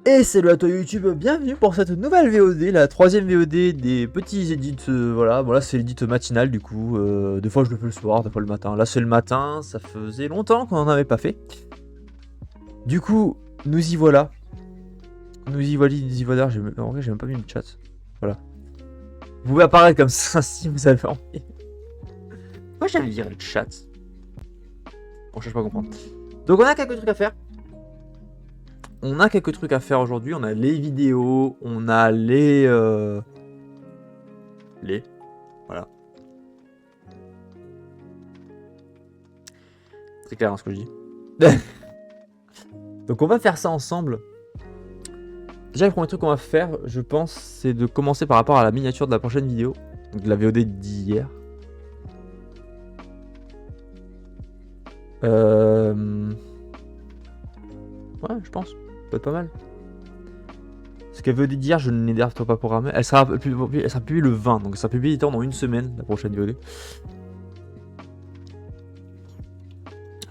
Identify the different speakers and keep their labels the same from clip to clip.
Speaker 1: Et salut à toi YouTube, bienvenue pour cette nouvelle VOD, la troisième VOD des petits edits, voilà, bon là c'est l'édit matinal du coup, des fois je le fais le soir, des fois le matin, là c'est le matin, ça faisait longtemps qu'on n'en avait pas fait. Du coup, nous y voilà, en vrai j'ai même pas mis le chat, voilà. Vous pouvez apparaître comme ça si vous avez envie. Moi j'avais viré le chat. Bon, je cherche pas à comprendre. Donc on a quelques trucs à faire. Aujourd'hui, on a les vidéos, on a voilà. C'est clair hein, ce que je dis. Donc on va faire ça ensemble. Déjà le premier truc qu'on va faire, je pense, c'est de commencer par rapport à la miniature de la prochaine vidéo. Donc de la VOD d'hier. Ouais, je pense. Ça peut être pas mal. Parce que la VOD d'hier, je ne l'ai d'ailleurs pas programmée. Elle sera publiée le 20, donc ça sera publié dans une semaine, la prochaine VOD.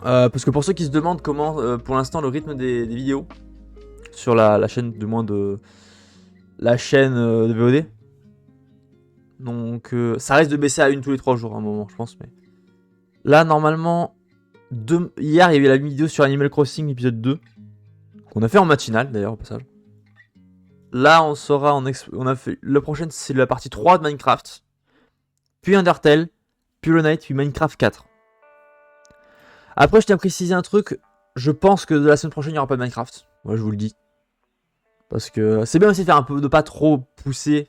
Speaker 1: Parce que pour ceux qui se demandent comment, pour l'instant, le rythme des vidéos sur la chaîne, du moins de la chaîne de VOD, donc ça risque de baisser à une tous les 3 jours à un moment, je pense. Mais là, normalement, hier, il y avait la vidéo sur Animal Crossing épisode 2, qu'on a fait en matinale d'ailleurs, au passage. Là, on sera on a fait le prochain, c'est la partie 3 de Minecraft, puis Undertale, puis Hollow Knight, puis Minecraft 4. Après, je tiens à préciser un truc. Je pense que de la semaine prochaine, il n'y aura pas de Minecraft. Moi, je vous le dis. Parce que c'est bien aussi de faire un peu, de pas trop pousser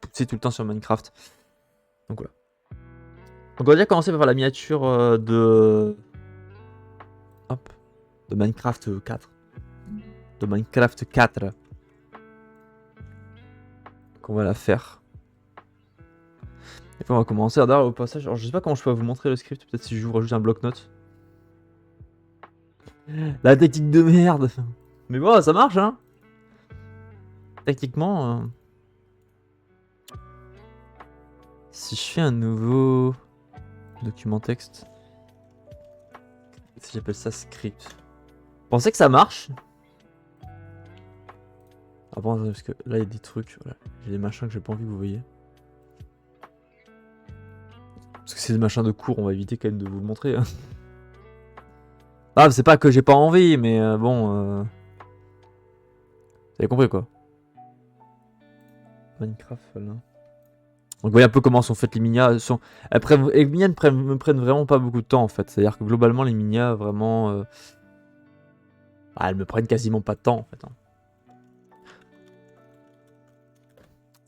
Speaker 1: tout le temps sur Minecraft. Donc voilà. Donc on va déjà commencer par la miniature de Minecraft 4. De Minecraft 4. Donc on va la faire. Et puis on va commencer. D'ailleurs, au passage, alors je sais pas comment je peux vous montrer le script. Peut-être si je vous rajoute un bloc-notes. La technique de merde. Mais bon, ça marche, hein. Techniquement. Si je fais un nouveau document texte, si j'appelle ça script, pensez que ça marche? Ah bon, parce que là il y a des trucs, voilà. J'ai des machins que j'ai pas envie que vous voyez. Parce que c'est des machins de cours, on va éviter quand même de vous le montrer. Hein. Ah, c'est pas que j'ai pas envie, mais bon. Vous avez compris quoi. Minecraft, voilà. Donc vous voyez un peu comment sont faites les minias. Les minias me prennent vraiment pas beaucoup de temps en fait. C'est-à-dire que globalement les minias vraiment... elles me prennent quasiment pas de temps en fait. Hein.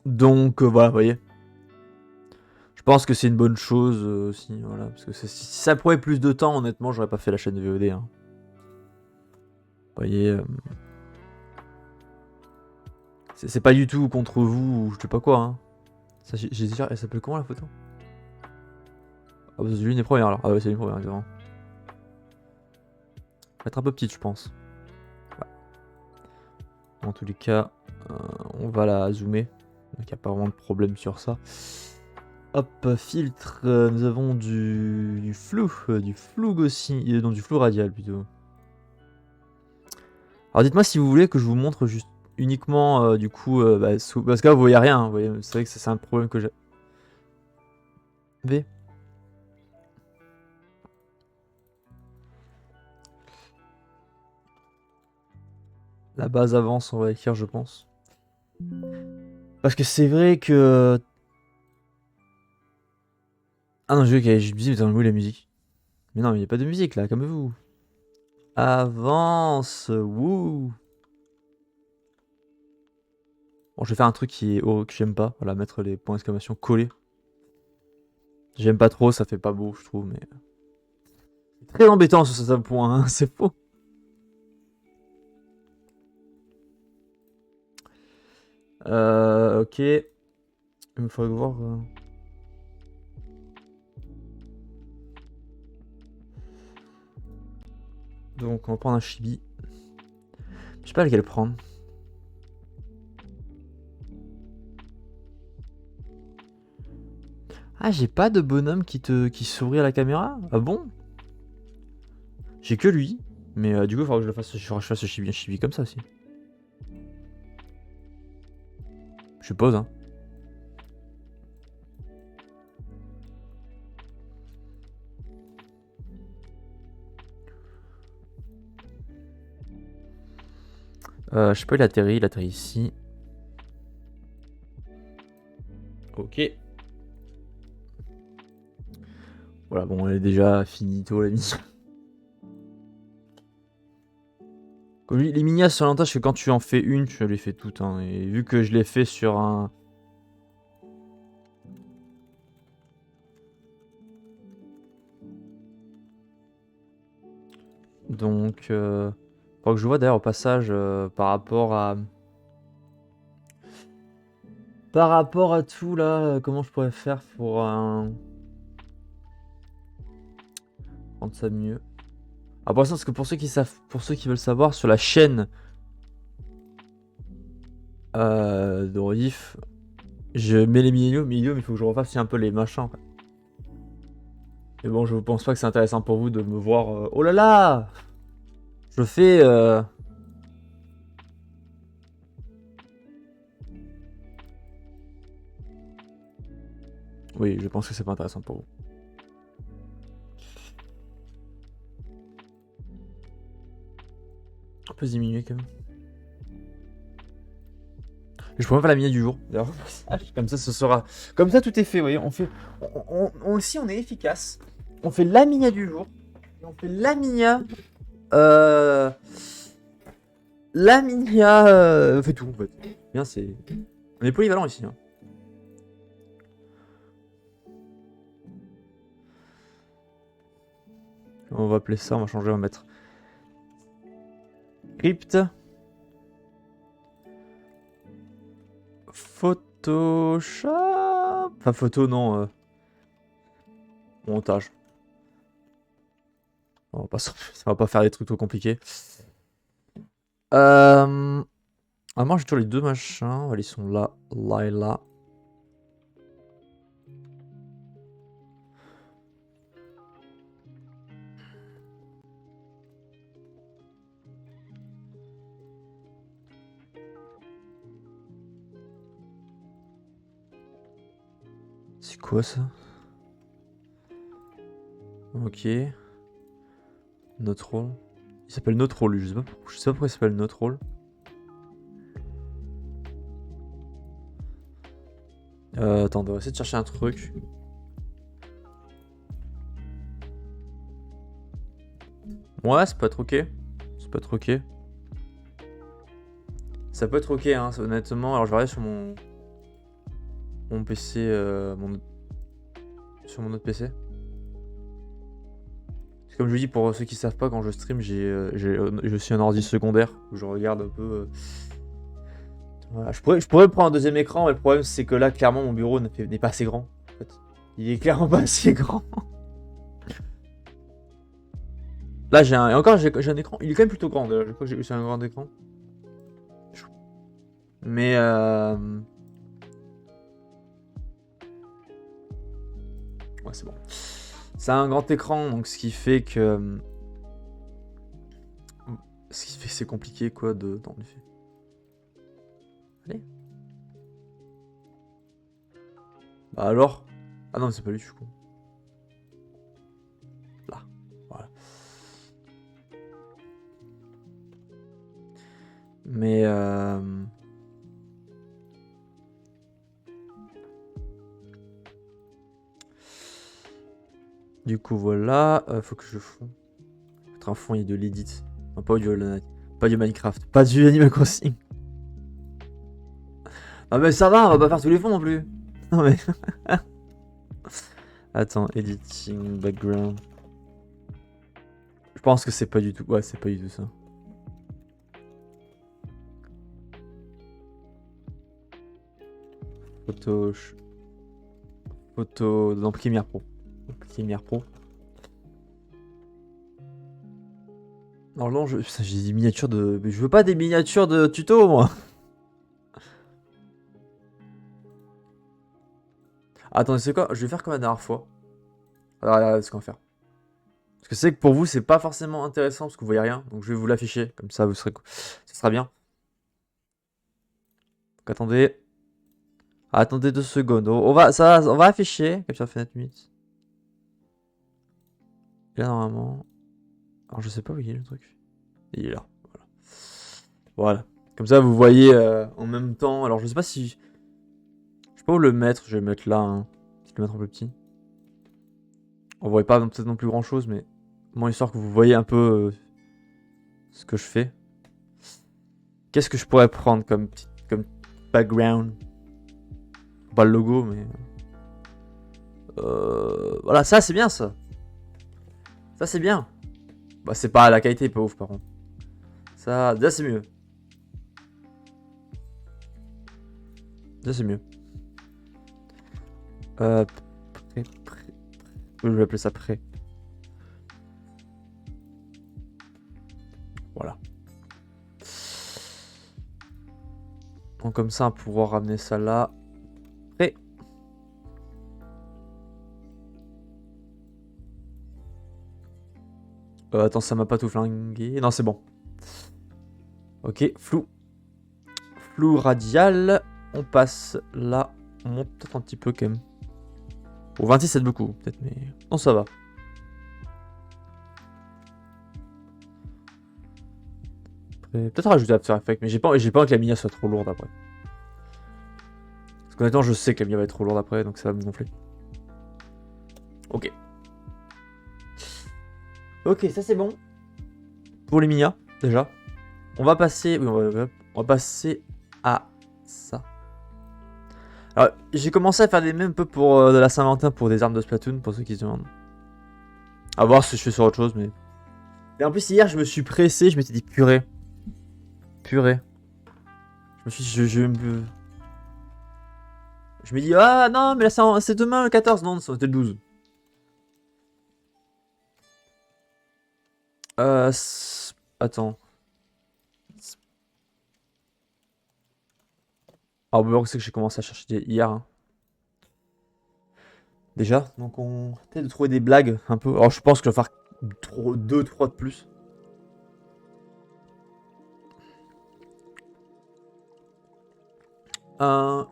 Speaker 1: Donc voilà, vous voyez. Je pense que c'est une bonne chose aussi, voilà. Parce que si ça prenait plus de temps, honnêtement, j'aurais pas fait la chaîne de VOD. Hein. Vous voyez. C'est pas du tout contre vous ou je sais pas quoi. Hein. Ça, j'ai déjà... Elle s'appelle comment la photo? Ah bah c'est l'une des premières alors. Ah ouais, c'est l'une des premières, évidemment. Va être un peu petite, je pense. Ouais. En tous les cas, on va la zoomer. Donc il n'y a pas vraiment de problème sur ça. Hop, filtre, nous avons du flou aussi, non du flou radial plutôt. Alors dites-moi si vous voulez que je vous montre juste uniquement du coup, parce que là vous voyez rien, vous voyez, c'est vrai que c'est un problème que j'ai. V. La base avance, on va écrire je pense. Parce que c'est vrai que... Ah non, je me dis, mais dans où la musique? Mais non, mais il n'y a pas de musique là, comme vous. Avance, wouh. Bon, je vais faire un truc que j'aime pas. Voilà, mettre les points d'exclamation collés. J'aime pas trop, ça fait pas beau, je trouve, mais... C'est très embêtant sur ce point, hein, c'est faux. Ok. Il me faudrait voir... Donc, on va prendre un chibi. Je sais pas lequel prendre. Ah, j'ai pas de bonhomme qui sourit à la caméra? Ah bon? J'ai que lui. Mais du coup, il faudra que je fasse ce chibi comme ça aussi. suppose. Hein. Je sais pas, il atterrit ici. Ok. Voilà, bon, elle est déjà finito la mission. Comme je dis, les minias, sur l'avantage, c'est que quand tu en fais une, tu les fais toutes. Hein, et vu que je l'ai fait sur un. Donc, faut que je vois d'ailleurs au passage par rapport à. Par rapport à tout là, comment je pourrais faire pour rendre ça mieux. Ah, pour l'instant, parce que pour ceux qui savent, pour ceux qui veulent savoir, sur la chaîne de Rediff, je mets les milieux, mais il faut que je refasse un peu les machins. Quoi. Mais bon, je pense pas que c'est intéressant pour vous de me voir. Oh là là! Je fais. Oui, je pense que c'est pas intéressant pour vous. On peut se diminuer quand même. Je pourrais faire la minute du jour. D'ailleurs, comme ça, ce sera. Comme ça, tout est fait. Vous voyez, on fait. Aussi, on est efficace. On fait la minia du jour. Et on fait la minia. La minia. On fait tout en fait. Bien, c'est. On est polyvalent ici. Hein. On va appeler ça, on va changer, on va mettre. Crypt. Photoshop. Enfin, photo, non. Montage. On va pas faire des trucs trop compliqués. Ah, moi j'ai toujours les deux machins. Voilà, ils sont là, là et là. C'est quoi ça? Ok. Notre rôle. Il s'appelle notre rôle, je sais pas pourquoi il s'appelle notre rôle. Attends, on va essayer de chercher un truc. Ouais, ça peut être ok. Ça peut être ok. Ça peut être ok, hein, honnêtement. Alors je vais regarder sur mon PC, sur mon autre PC. C'est comme je vous dis, pour ceux qui savent pas, quand je stream, je suis un ordi secondaire où je regarde un peu. Voilà. Je pourrais prendre un deuxième écran, mais le problème c'est que là, clairement, mon bureau n'est pas assez grand. En fait. Il est clairement pas assez grand. Là, j'ai un écran. Il est quand même plutôt grand. Je crois que c'est un grand écran. Mais ouais, c'est bon. C'est un grand écran, donc ce qui fait que c'est compliqué quoi d'en effet. Allez. Bah alors. Ah non, c'est pas lui, je suis con. Là, voilà. Mais du coup voilà, faut que je fonde. Mettre un fond, il y a de l'edit. Non, pas du Minecraft, pas du Animal Crossing. Ah mais ça va, on va pas faire tous les fonds non plus. Non mais. Attends, editing, background. Je pense que c'est pas du tout. Ouais, c'est pas du tout ça. Photo dans Premiere Pro. Premiere Pro. Alors non, j'ai des miniatures de. Mais je veux pas des miniatures de tuto, moi. Attendez, c'est quoi? Je vais faire comme la dernière fois. Alors, regardez ce qu'on va faire. Parce que c'est que pour vous, c'est pas forcément intéressant parce que vous voyez rien. Donc je vais vous l'afficher. Comme ça, ça sera bien. Donc attendez. Attendez 2 secondes. On va afficher. Capture fenêtre 8. Là, normalement. Alors, je sais pas où il est le truc. Il est là. Voilà. Voilà. Comme ça, vous voyez en même temps. Alors, je sais pas si. Je sais pas où le mettre. Je vais le mettre là. Hein. Je vais le mettre un peu petit. On voit pas peut-être non plus grand chose, mais. Moins histoire que vous voyez un peu ce que je fais. Qu'est-ce que je pourrais prendre comme background? Pas le logo, mais. Voilà, ça c'est bien ça. Ça c'est bien. Bah, c'est pas la qualité, pas ouf par contre. Ça, déjà c'est mieux. Déjà c'est mieux. Je vais appeler ça prêt. Voilà. Donc comme ça, on pourra ramener ça là. Prêt. Attends, ça m'a pas tout flingué. Non, c'est bon. Ok, flou. Flou radial. On passe là. On monte peut-être un petit peu quand même. Au 26, c'est beaucoup, peut-être, mais. Non, ça va. Peut-être rajouter After Effects, mais j'ai pas envie que la miniature soit trop lourde après. Parce qu'honnêtement, je sais que la miniature va être trop lourde après, donc ça va me gonfler. Ok. Ok, ça c'est bon. Pour les minas, déjà. On va passer. Oui, on va passer à ça. Alors, j'ai commencé à faire des mêmes peu pour de la Saint-Valentin pour des armes de Splatoon, pour ceux qui se demandent. À voir si je fais sur autre chose, mais. Et en plus, hier, je me suis pressé, je m'étais dit purée. Purée. Je me suis dit, je me dis, ah non, mais là c'est demain le 14. Non, c'était le 12. Attends. Alors, bon, c'est que j'ai commencé à chercher hier. Hein. Déjà, donc on essaie de trouver des blagues un peu. Alors, je pense que je vais faire 2-3 de plus.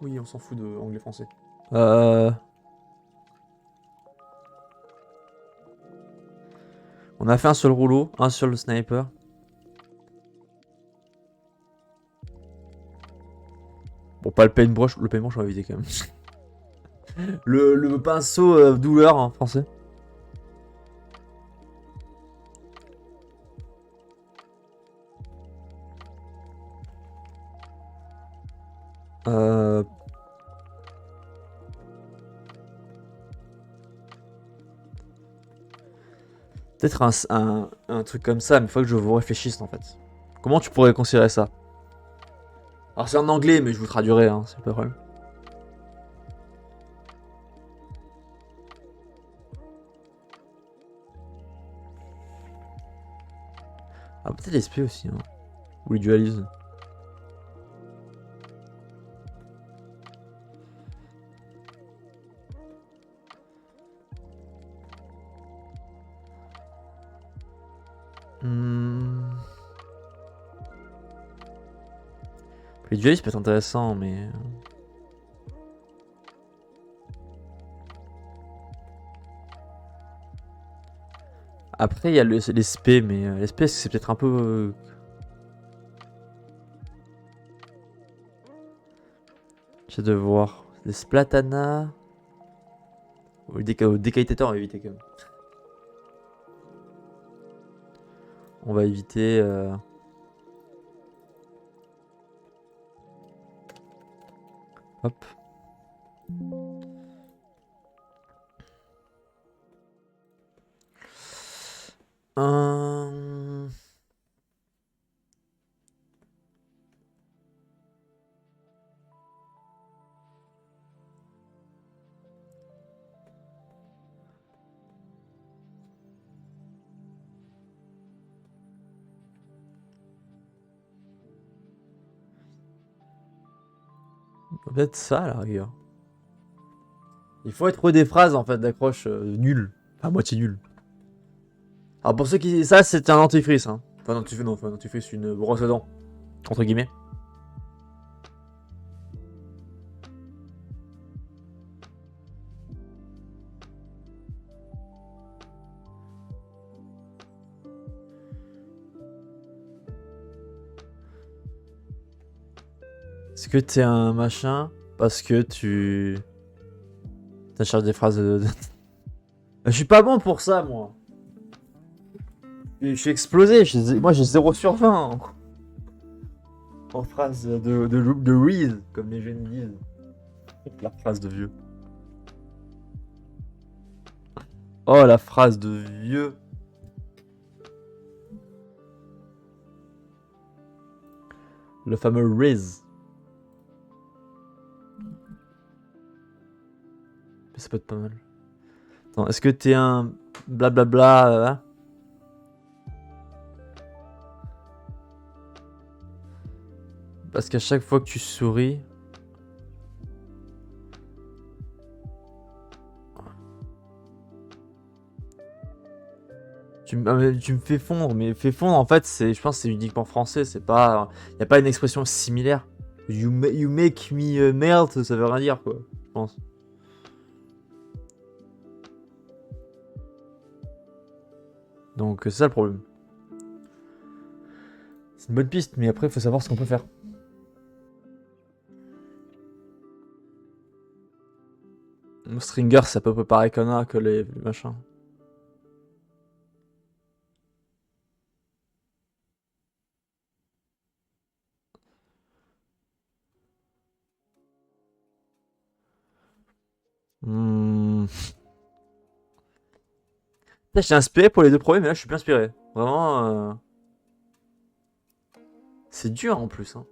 Speaker 1: Oui, on s'en fout de anglais-français. On a fait un seul rouleau, un seul sniper. Bon, pas le paintbrush, le paintbrush on va éviter quand même. le pinceau douleur en français. Peut-être un truc comme ça, mais il faut que je vous réfléchisse en fait. Comment tu pourrais considérer ça? Alors c'est en anglais, mais je vous traduirai, hein, c'est pas vrai. Ah, peut-être l'esprit aussi, hein. Ou les dualisme. Les dualisme peut être intéressant, mais. Après, il y a l'esprit, mais l'esprit, c'est peut-être un peu. J'ai de voir. Les splatana. Ou le décalitateur, on va éviter quand même. On va éviter. Hop. Peut-être ça, à la rigueur. Il faut trouver des phrases en fait d'accroche nulles. À moitié nulles. Alors pour ceux qui. Ça, c'est un dentifrice. Hein. Enfin, dentifrice, non, enfin, dentifrice, c'est une brosse à dents. Entre guillemets. Est-ce que t'es un machin parce que tu cherches des phrases de... Je suis pas bon pour ça, moi. Je suis explosé. Moi, j'ai 0 sur 20 en phrases de read, comme les jeunes disent. La phrase de vieux. Oh, la phrase de vieux. Le fameux Riz. Ça peut être pas mal. Attends, est-ce que t'es un blablabla hein. Parce qu'à chaque fois que tu souris... Tu me fais fondre, mais fais fondre en fait, je pense que c'est uniquement français, c'est pas... Y a pas une expression similaire. You make me melt, ça veut rien dire quoi, je pense. Donc c'est ça le problème. C'est une bonne piste, mais après il faut savoir ce qu'on peut faire. Stringer, c'est à peu près pareil que les machins. Hmm. Là, j'étais inspiré pour les deux premiers, mais là je suis plus inspiré. Vraiment, c'est dur en plus. Hein.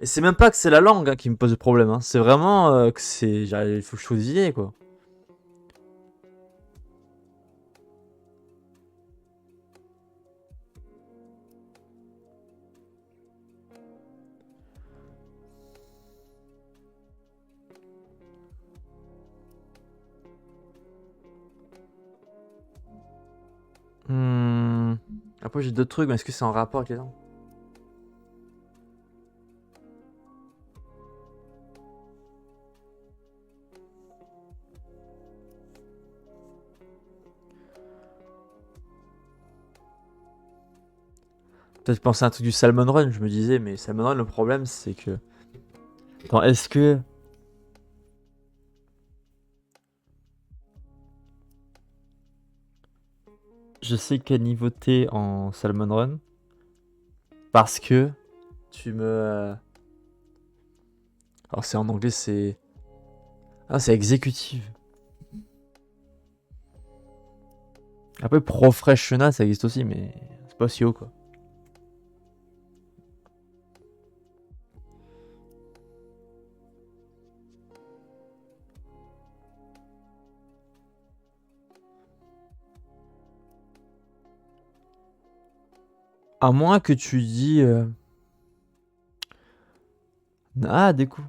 Speaker 1: Et c'est même pas que c'est la langue hein, qui me pose le problème. Hein. C'est vraiment que c'est. Il faut que je trouve des idées quoi. Hmm. Après j'ai d'autres trucs, mais est-ce que c'est en rapport avec les langues? Peut-être penser à un truc du Salmon Run, je me disais, mais Salmon Run, le problème c'est que. Attends, est-ce que. Je sais quel niveau t'es en Salmon Run. Parce que tu me. Alors c'est en anglais, c'est. Ah, c'est exécutive. Après, professionnel, ça existe aussi, mais c'est pas aussi haut quoi. À moins que tu dis. Ah, des coups.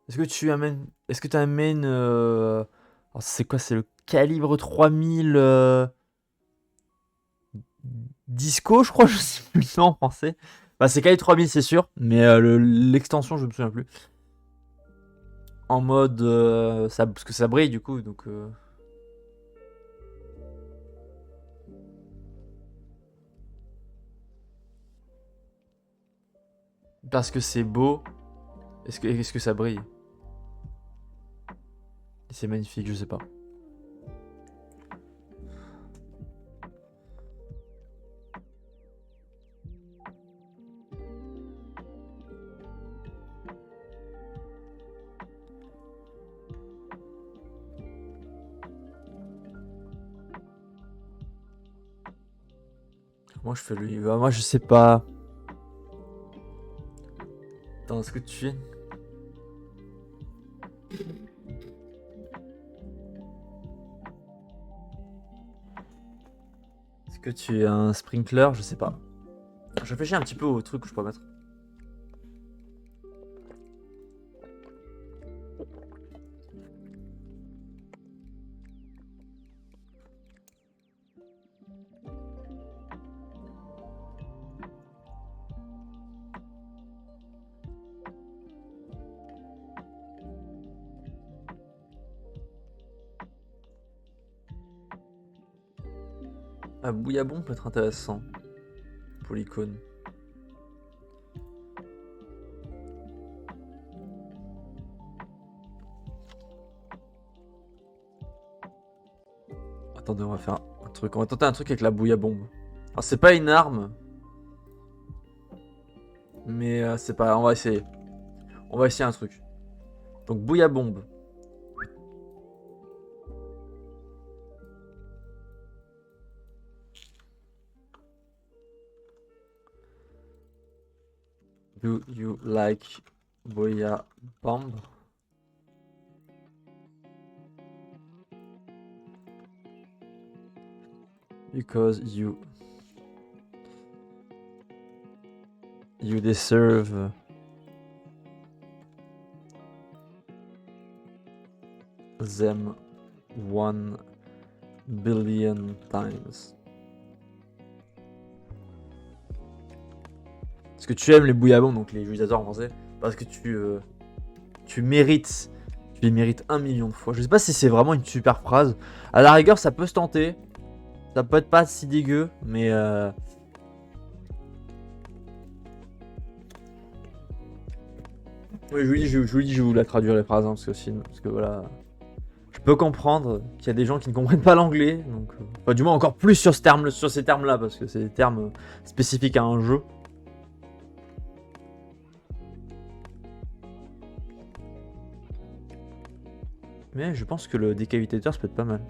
Speaker 1: Est-ce que tu amènes. Est-ce que tu amènes. Alors, c'est quoi? C'est le calibre 3000 Disco, je crois, je sais plus le nom en français. Bah, c'est calibre 3000, c'est sûr, mais l'extension, je me souviens plus. En mode. Parce que ça brille du coup, donc. Parce que c'est beau. Est-ce que ça brille? C'est magnifique, je sais pas. Moi je fais lui. Bah, moi je sais pas. Attends, est-ce que tu es. Est-ce que tu es un sprinkler? Je sais pas. Je réfléchis un petit peu au truc que je pourrais mettre. Ah, bouillabon peut être intéressant pour l'icône. Attendez, on va faire un truc. On va tenter un truc avec la bouillabombe. Alors, c'est pas une arme. Mais c'est pas... On va essayer. On va essayer un truc. Donc, bouillabombe. Do you like bouillabombe? Because you deserve them 1 billion times. Parce que tu aimes les bouillabombes, donc les utilisateurs en français, parce que tu mérites, tu les mérites 1 million de fois. Je sais pas si c'est vraiment une super phrase. À la rigueur, ça peut se tenter. Ça peut être pas si dégueu, mais oui, je vous dis, je vais vous la traduire les phrases, hein, parce que voilà, je peux comprendre qu'il y a des gens qui ne comprennent pas l'anglais, donc, enfin, du moins encore plus sur ces termes-là, parce que c'est des termes spécifiques à un jeu. Mais je pense que le décavitateur, ça peut être pas mal.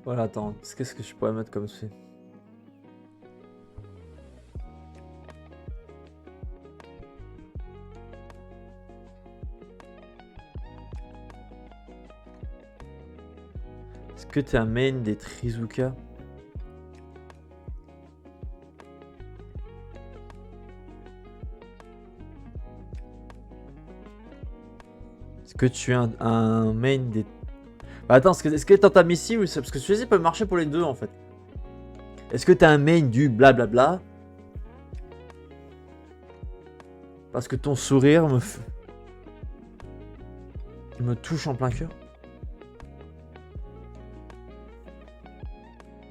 Speaker 1: Voilà, attends, qu'est-ce que je pourrais mettre comme ça? Est-ce que t'es un main des Trizuka? Est-ce que tu es un main des... Bah attends, est-ce que t'es ta Missy ou parce que celui-ci peut marcher pour les deux en fait. Est-ce que t'es un main du blablabla? Parce que ton sourire me touche en plein cœur.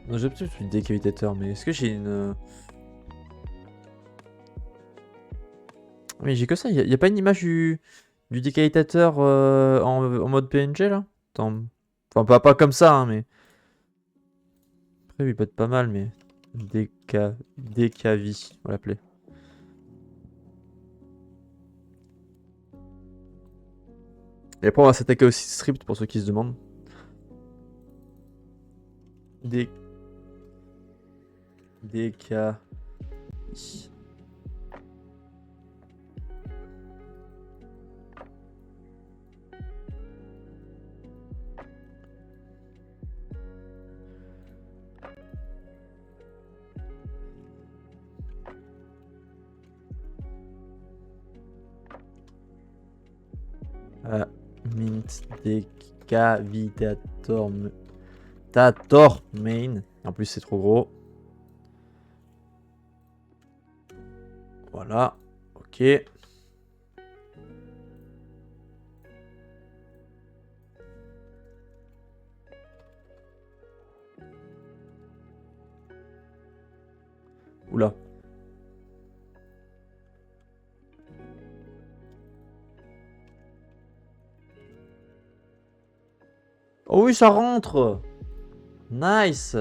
Speaker 1: Non, j'ai peut-être une décavitateur, mais est-ce que j'ai une... Mais j'ai que ça, y a pas une image du décavitateur en mode PNG là? Attends. Enfin, pas comme ça, hein, mais... Après, il peut être pas mal, mais... Décavi, on va l'appeler. Et après, on va s'attaquer aussi Stripped pour ceux qui se demandent. Décavi. Mint décavitator main. En plus, c'est trop gros. Voilà. Ok. Oula. Oh oui, ça rentre. Nice.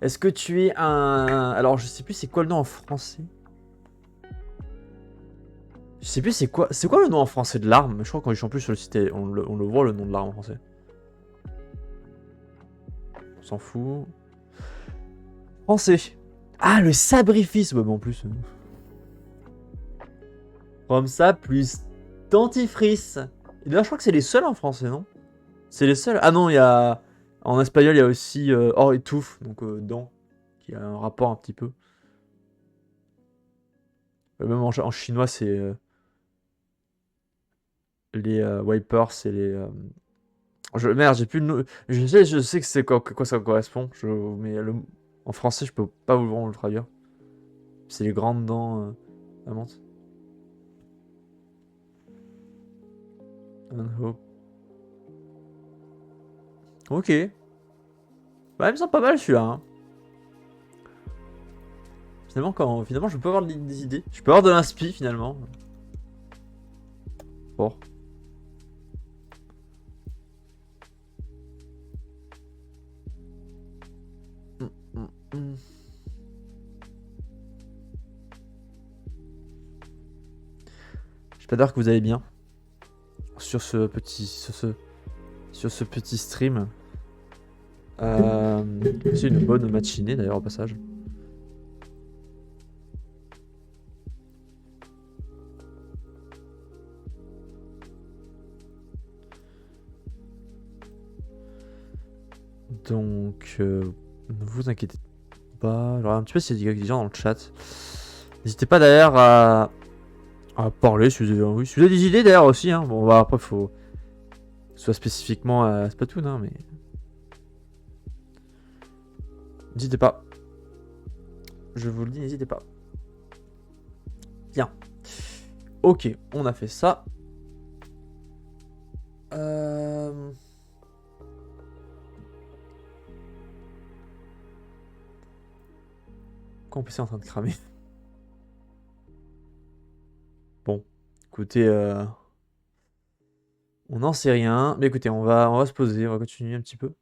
Speaker 1: Est-ce que tu es un... Alors, je sais plus c'est quoi le nom en français. Je sais plus c'est quoi le nom en français de l'arme. Je crois qu'on en plus sur le site, on le voit le nom de l'arme en français. On s'en fout. Français. Ah, le sabrifice. Bah, en plus. Comme ça, plus dentifrice. Et là, je crois que c'est les seuls en français, non? C'est les seuls. Ah non, il y a... En espagnol, il y a aussi or et touffe, donc dents, qui a un rapport un petit peu. Même en chinois, c'est les wipers, c'est les... Merde, j'ai plus le nom. Je sais que c'est quoi ça correspond. Mais En français, je peux pas vraiment le traduire. C'est les grandes dents amantes. Unhope. Ok. Bah, il me semble pas mal celui-là. Hein. Finalement, je peux avoir des idées. Je peux avoir de l'inspi finalement. Bon. J'espère que vous allez bien sur ce petit stream. C'est une bonne matinée d'ailleurs au passage. Donc, ne vous inquiétez pas. Je regarde un petit peu s'il y a des gens dans le chat. N'hésitez pas d'ailleurs à parler si vous avez envie. Si vous avez des idées d'ailleurs aussi. Hein. Bon, bah, après, faut soit spécifiquement à Splatoon, hein, mais n'hésitez pas. Je vous le dis, n'hésitez pas. Bien. Ok, on a fait ça. Quand PC est en train de cramer. Bon, écoutez, on n'en sait rien. Mais écoutez, on va se poser, on va continuer un petit peu.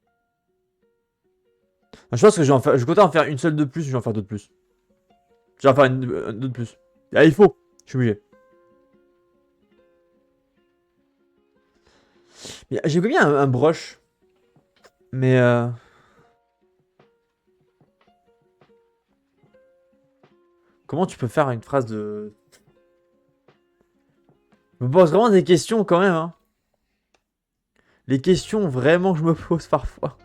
Speaker 1: Je pense que je comptais en faire une seule de plus, je vais en faire deux de plus. Je vais en faire deux de plus. Ah, il faut, je suis obligé. J'ai bien un brush. Mais comment tu peux faire une phrase de... Je me pose vraiment des questions quand même, hein. Les questions vraiment que je me pose parfois.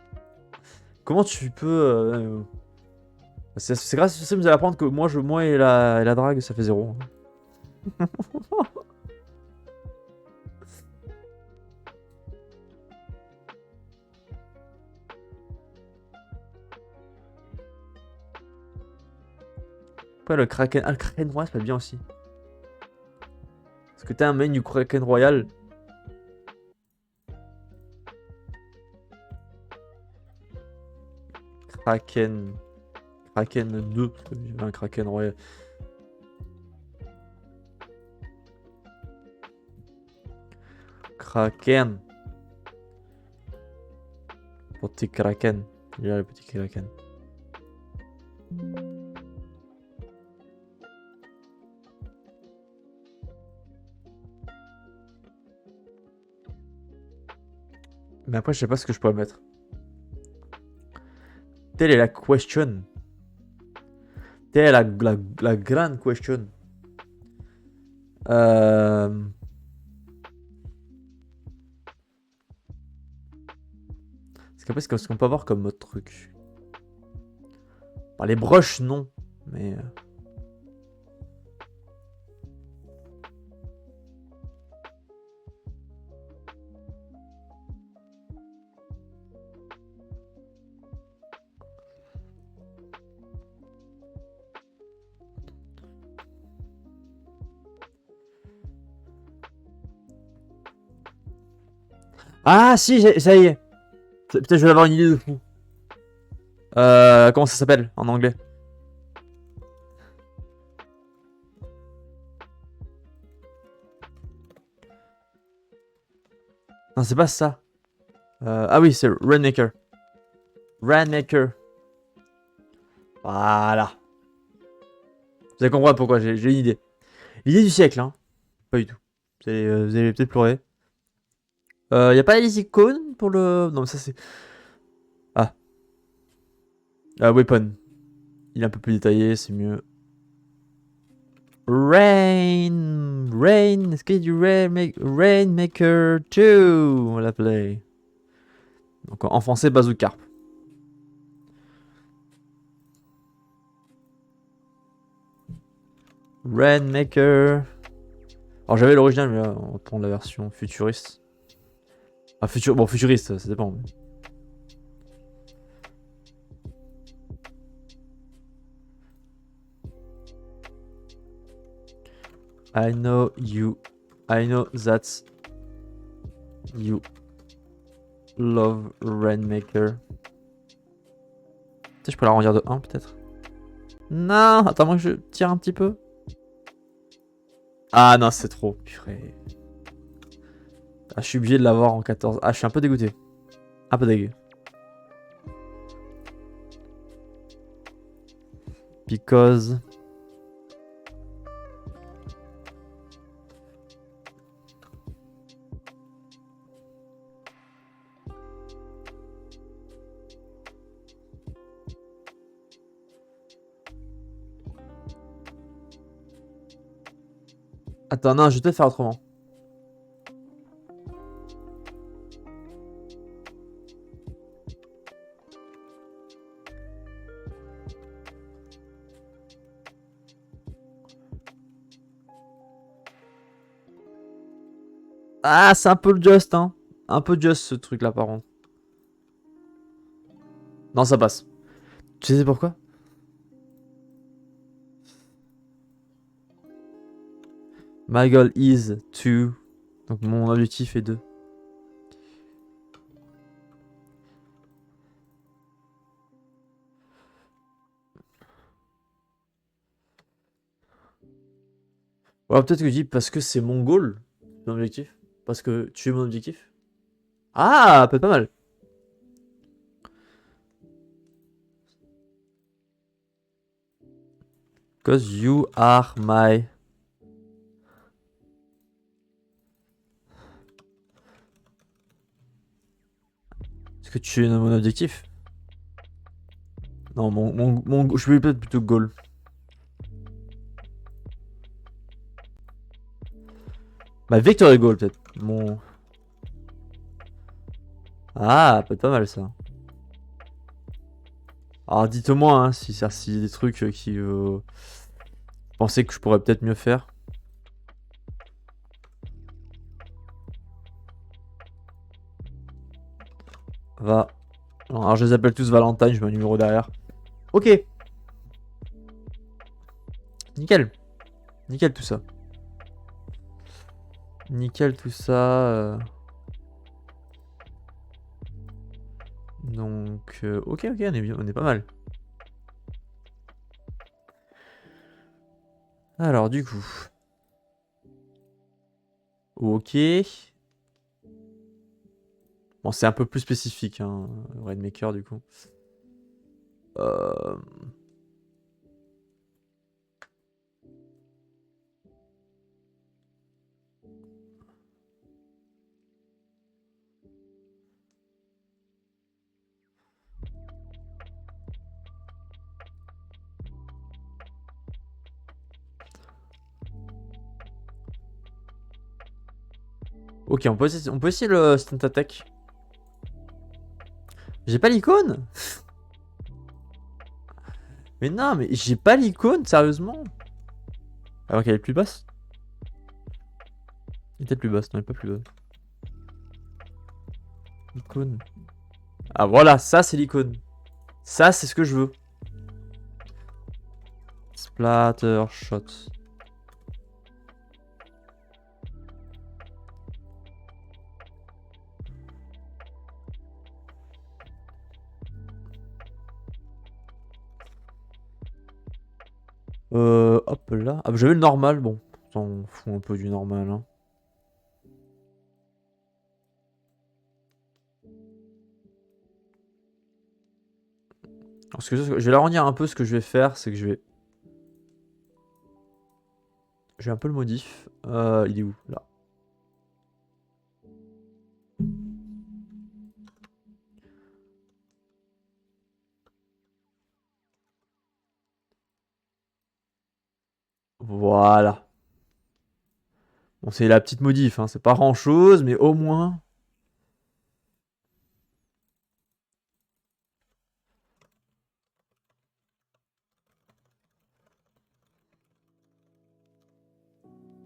Speaker 1: Comment tu peux... C'est grâce à ça que vous allez apprendre que moi et la drague, ça fait 0. Après le Kraken... Ah, le Kraken Royal, ça peut être bien aussi. Est-ce que t'as un main du Kraken Royal? Kraken 2, parce que j'ai un Kraken Royal. Kraken. Petit Kraken. Il y a le petit Kraken. Mais après, je sais pas ce que je pourrais mettre. Telle est la question. Telle est la grande question. Parce qu'après, c'est ce qu'on peut avoir comme autre truc. Enfin, les broches, non. Mais... Ah si, ça y est. Peut-être je vais avoir une idée de fou. Comment ça s'appelle en anglais? Non, c'est pas ça. Ah oui, c'est Rainmaker. Rainmaker. Voilà. Vous allez comprendre pourquoi, j'ai une idée. L'idée du siècle, hein. Pas du tout. Vous allez peut-être pleurer. Y a pas les icônes pour le... Non, mais ça c'est... Ah. Weapon. Il est un peu plus détaillé, c'est mieux. Est-ce qu'il y a du Rainmaker 2? On l'a play. Donc en français, Bazookarp. Rainmaker. Alors j'avais l'original, mais là, on va prendre la version futuriste. Ah, futuriste, ça dépend. Mais... I know you. I know that you love Rainmaker. Tu sais, je peux l'arrondir de 1 peut-être. Non, attends, moi je tire un petit peu. Ah non, c'est trop. Purée. Ah, je suis obligé de l'avoir en 14. Ah, je suis un peu dégoûté. Un peu dégueu. Because... Attends, non, je vais peut-être faire autrement. Ah, c'est un peu le just, hein. Un peu just ce truc là, par contre. Non, ça passe. Tu sais pourquoi? My goal is 2. Donc mon objectif est 2. Ouais, peut-être que je dis parce que c'est mon goal, mon objectif. Parce que tu es mon objectif. Ah, peut être pas mal. Because you are my... Est-ce que tu es mon objectif? Non, je vais peut-être plutôt goal. Ma victory goal, peut-être. Mon... Ah, peut être pas mal, ça. Alors, dites-moi hein, si ça si des trucs qui... pensez que je pourrais peut-être mieux faire. Va. Alors, je les appelle tous Valentine, je mets un numéro derrière. Ok. Nickel. Nickel tout ça. Nickel tout ça. Donc, ok, on est bien, on est pas mal. Alors, du coup. Ok. Bon, c'est un peu plus spécifique, hein, Rainmaker, du coup. Euh... Ok, on peut essayer le stunt attack. J'ai pas l'icône. Mais non, mais j'ai pas l'icône, sérieusement. Alors qu'elle est plus basse. Elle était plus basse, non, elle est pas plus basse. Icône. Ah voilà, ça c'est l'icône. Ça c'est ce que je veux. Splatter shot. Hop là. Ah, bah, j'avais le normal, bon. On fout un peu du normal, hein. Parce que je vais l'arrondir un peu, ce que je vais faire, c'est que je vais un peu le modif. Il est où? Là. Voilà. Bon, c'est la petite modif, hein. C'est pas grand chose, mais au moins.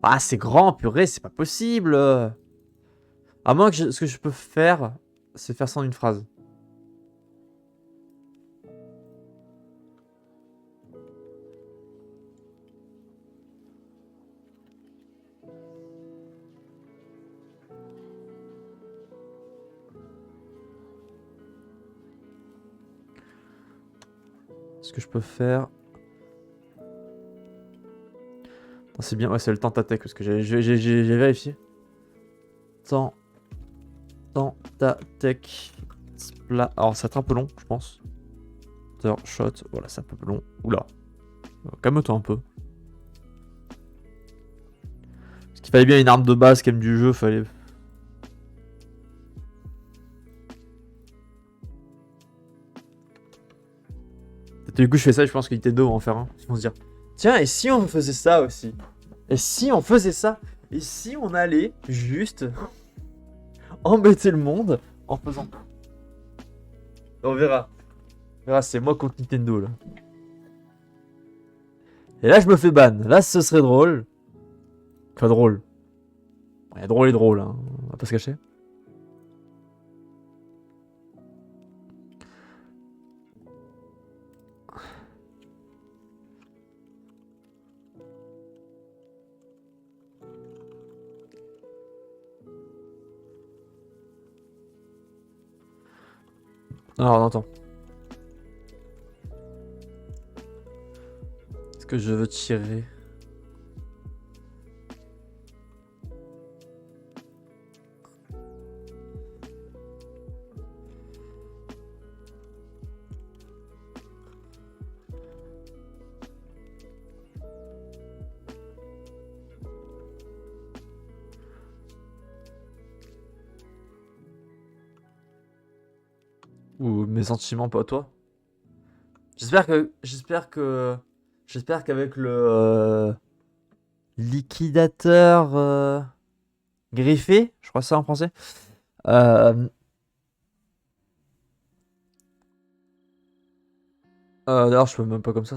Speaker 1: Ah, c'est grand, purée, c'est pas possible. À moins que ce que je peux faire, c'est faire ça en une phrase. Ce que je peux faire... C'est bien, ouais, c'est le Tentatech parce que j'ai vérifié. Tentatech. Alors, ça va être un peu long, je pense. Shot, voilà, c'est un peu long. Oula. Calme-toi un peu. Parce qu'il fallait bien une arme de base quand même du jeu, fallait... Du coup, je fais ça, je pense que Nintendo va en faire un. Ils vont se dire, tiens, et si on faisait ça aussi? Et si on faisait ça? Et si on allait juste embêter le monde en faisant... On verra. On verra, c'est moi contre Nintendo, là. Et là, je me fais ban. Là, ce serait drôle. Enfin, drôle. Ouais, drôle et drôle, hein. On va pas se cacher. Alors, attends. Est-ce que je veux tirer? Ou mes sentiments, pas toi? J'espère qu'avec le liquidateur griffé, je crois ça en français. Euh, D'ailleurs, je peux même pas comme ça.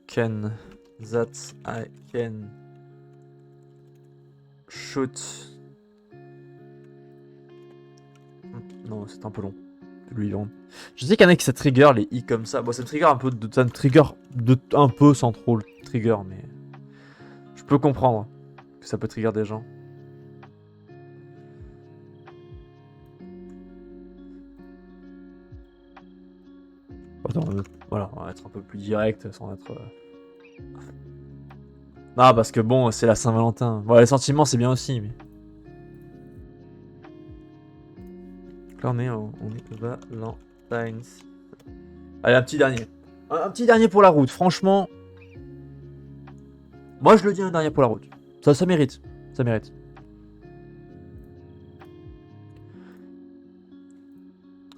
Speaker 1: Can. That I can shoot. Non, c'est un peu long. Lui vendre. Je sais qu'il y en a qui ça trigger les i comme ça. Bon, ça me trigger un peu ça me trigger un peu sans trop le trigger, mais je peux comprendre que ça peut trigger des gens. Attends, voilà, on va être un peu plus direct sans être. Non, parce que bon, c'est la Saint-Valentin. Bon, les sentiments, c'est bien aussi, mais. Là, on est Valentine's. Allez, un petit dernier. Un petit dernier pour la route. Franchement, moi, je le dis un dernier pour la route. Ça mérite. Ça mérite.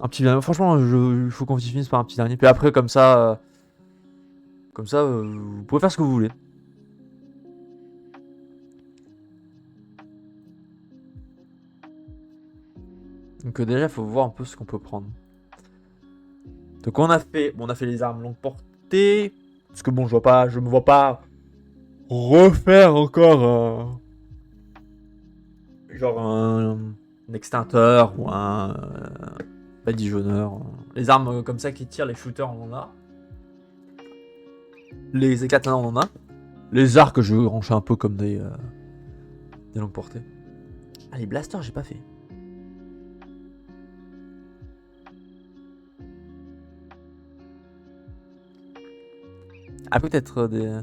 Speaker 1: Un petit dernier. Franchement, il faut qu'on finisse par un petit dernier. Puis après, comme ça, vous pouvez faire ce que vous voulez. Donc déjà, il faut voir un peu ce qu'on peut prendre. Donc on a fait les armes longue portée. Parce que bon, je me vois pas refaire encore genre un extincteur ou un badigeonneur. Les armes comme ça qui tirent, les shooters, on en a. Les éclatants, on en a. Les arcs, je range un peu comme des longues portées. Ah, les blasters, j'ai pas fait. Ah, peut-être des.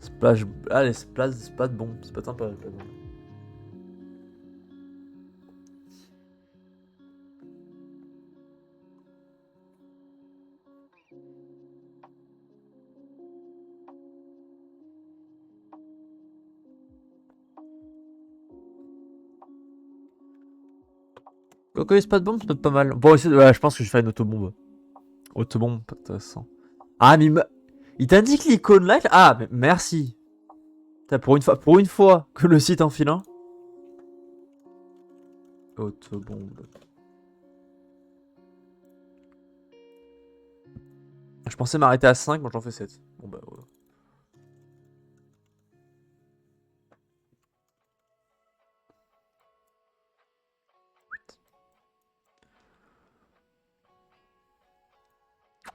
Speaker 1: Splash. Ah, les splash bombes. C'est pas sympa, les splash bombes. Quoique les splash bombes, c'est pas mal. Bon, ouais, je pense que je vais faire une autobombe. Autobombe, pas intéressant. Ah, mais il t'indique l'icône là. Ah, mais merci. Pour une fois que le site en file un. Autobombe. Je pensais m'arrêter à 5, moi j'en fais 7. Bon bah ouais.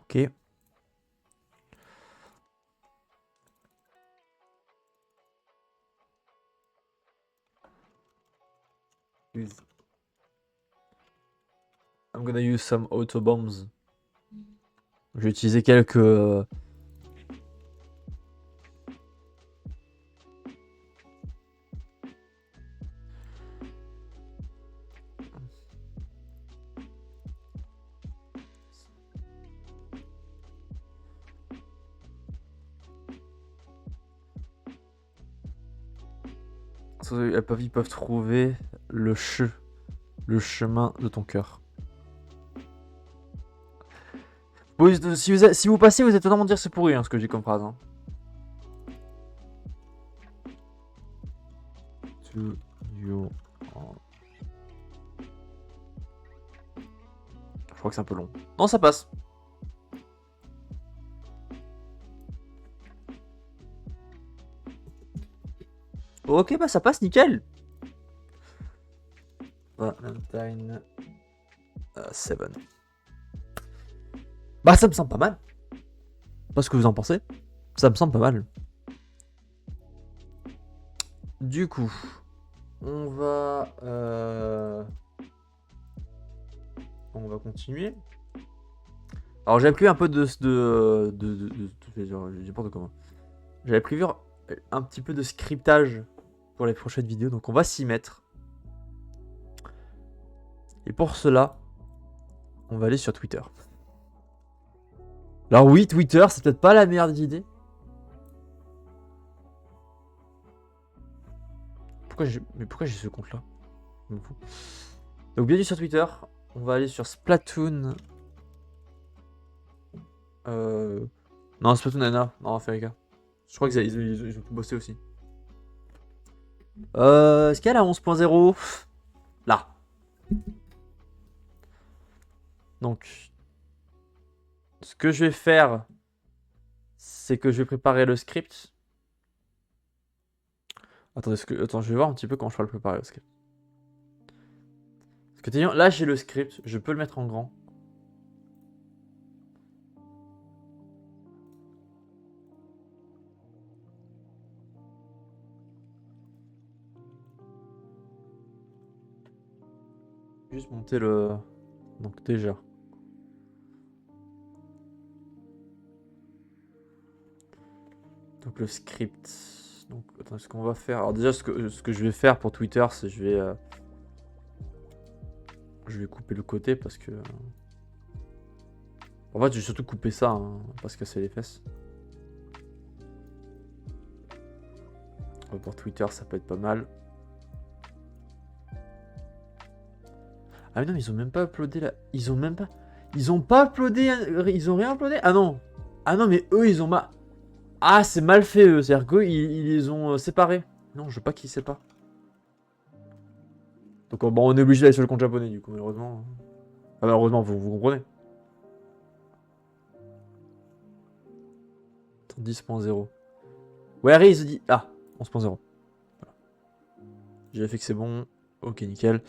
Speaker 1: Ok. I'm gonna use some auto bombs. Je vais utiliser quelques... Ils peuvent trouver le chemin de ton cœur. Si vous passez, vous êtes totalement dire c'est pourri hein, ce que j'ai comme phrase. Hein. To you. Je crois que c'est un peu long. Non, ça passe. Ok, bah ça passe, nickel. Valentine 7. Bah ça me semble pas mal. Pas ce que vous en pensez. Ça me semble pas mal. Du coup, on va continuer. Alors j'avais prévu un peu n'importe comment. J'avais prévu un petit peu de scriptage pour les prochaines vidéos, donc on va s'y mettre. Et pour cela, on va aller sur Twitter. Alors oui, Twitter, c'est peut-être pas la meilleure des idées. Pourquoi j'ai ce compte-là? Donc bienvenue sur Twitter. On va aller sur Splatoon. Non, Splatoon Nana, non, Africa. Je crois qu'ils ont tout bossé aussi. Est-ce qu'il y a la 11.0? Là. Donc, ce que je vais faire, c'est que je vais préparer le script. Attendez, attends, je vais voir un petit peu comment je vais le préparer le script. Parce que là, j'ai le script, je peux le mettre en grand. Juste monter le... Donc déjà. Donc le script. Donc attends, ce qu'on va faire. Alors déjà, ce que je vais faire pour Twitter, c'est je vais couper le côté parce que... En fait, je vais surtout couper ça, hein, parce que c'est les fesses. Pour Twitter, ça peut être pas mal. Ah mais non, mais ils ont même pas uploadé là. Ils ont même pas... Ils ont pas uploadé... Ils ont rien uploadé. Ah non. Ah non, mais eux, ils ont... Ah, c'est mal fait, eux. C'est-à-dire qu'eux, ils les ont séparés. Non, je veux pas qu'ils séparent. Donc bon, on est obligé d'aller sur le compte japonais, du coup, malheureusement. Ah, malheureusement, vous comprenez. 10.0. Where is the... Ah, 11.0. Voilà. J'ai fait que c'est bon. Ok, nickel.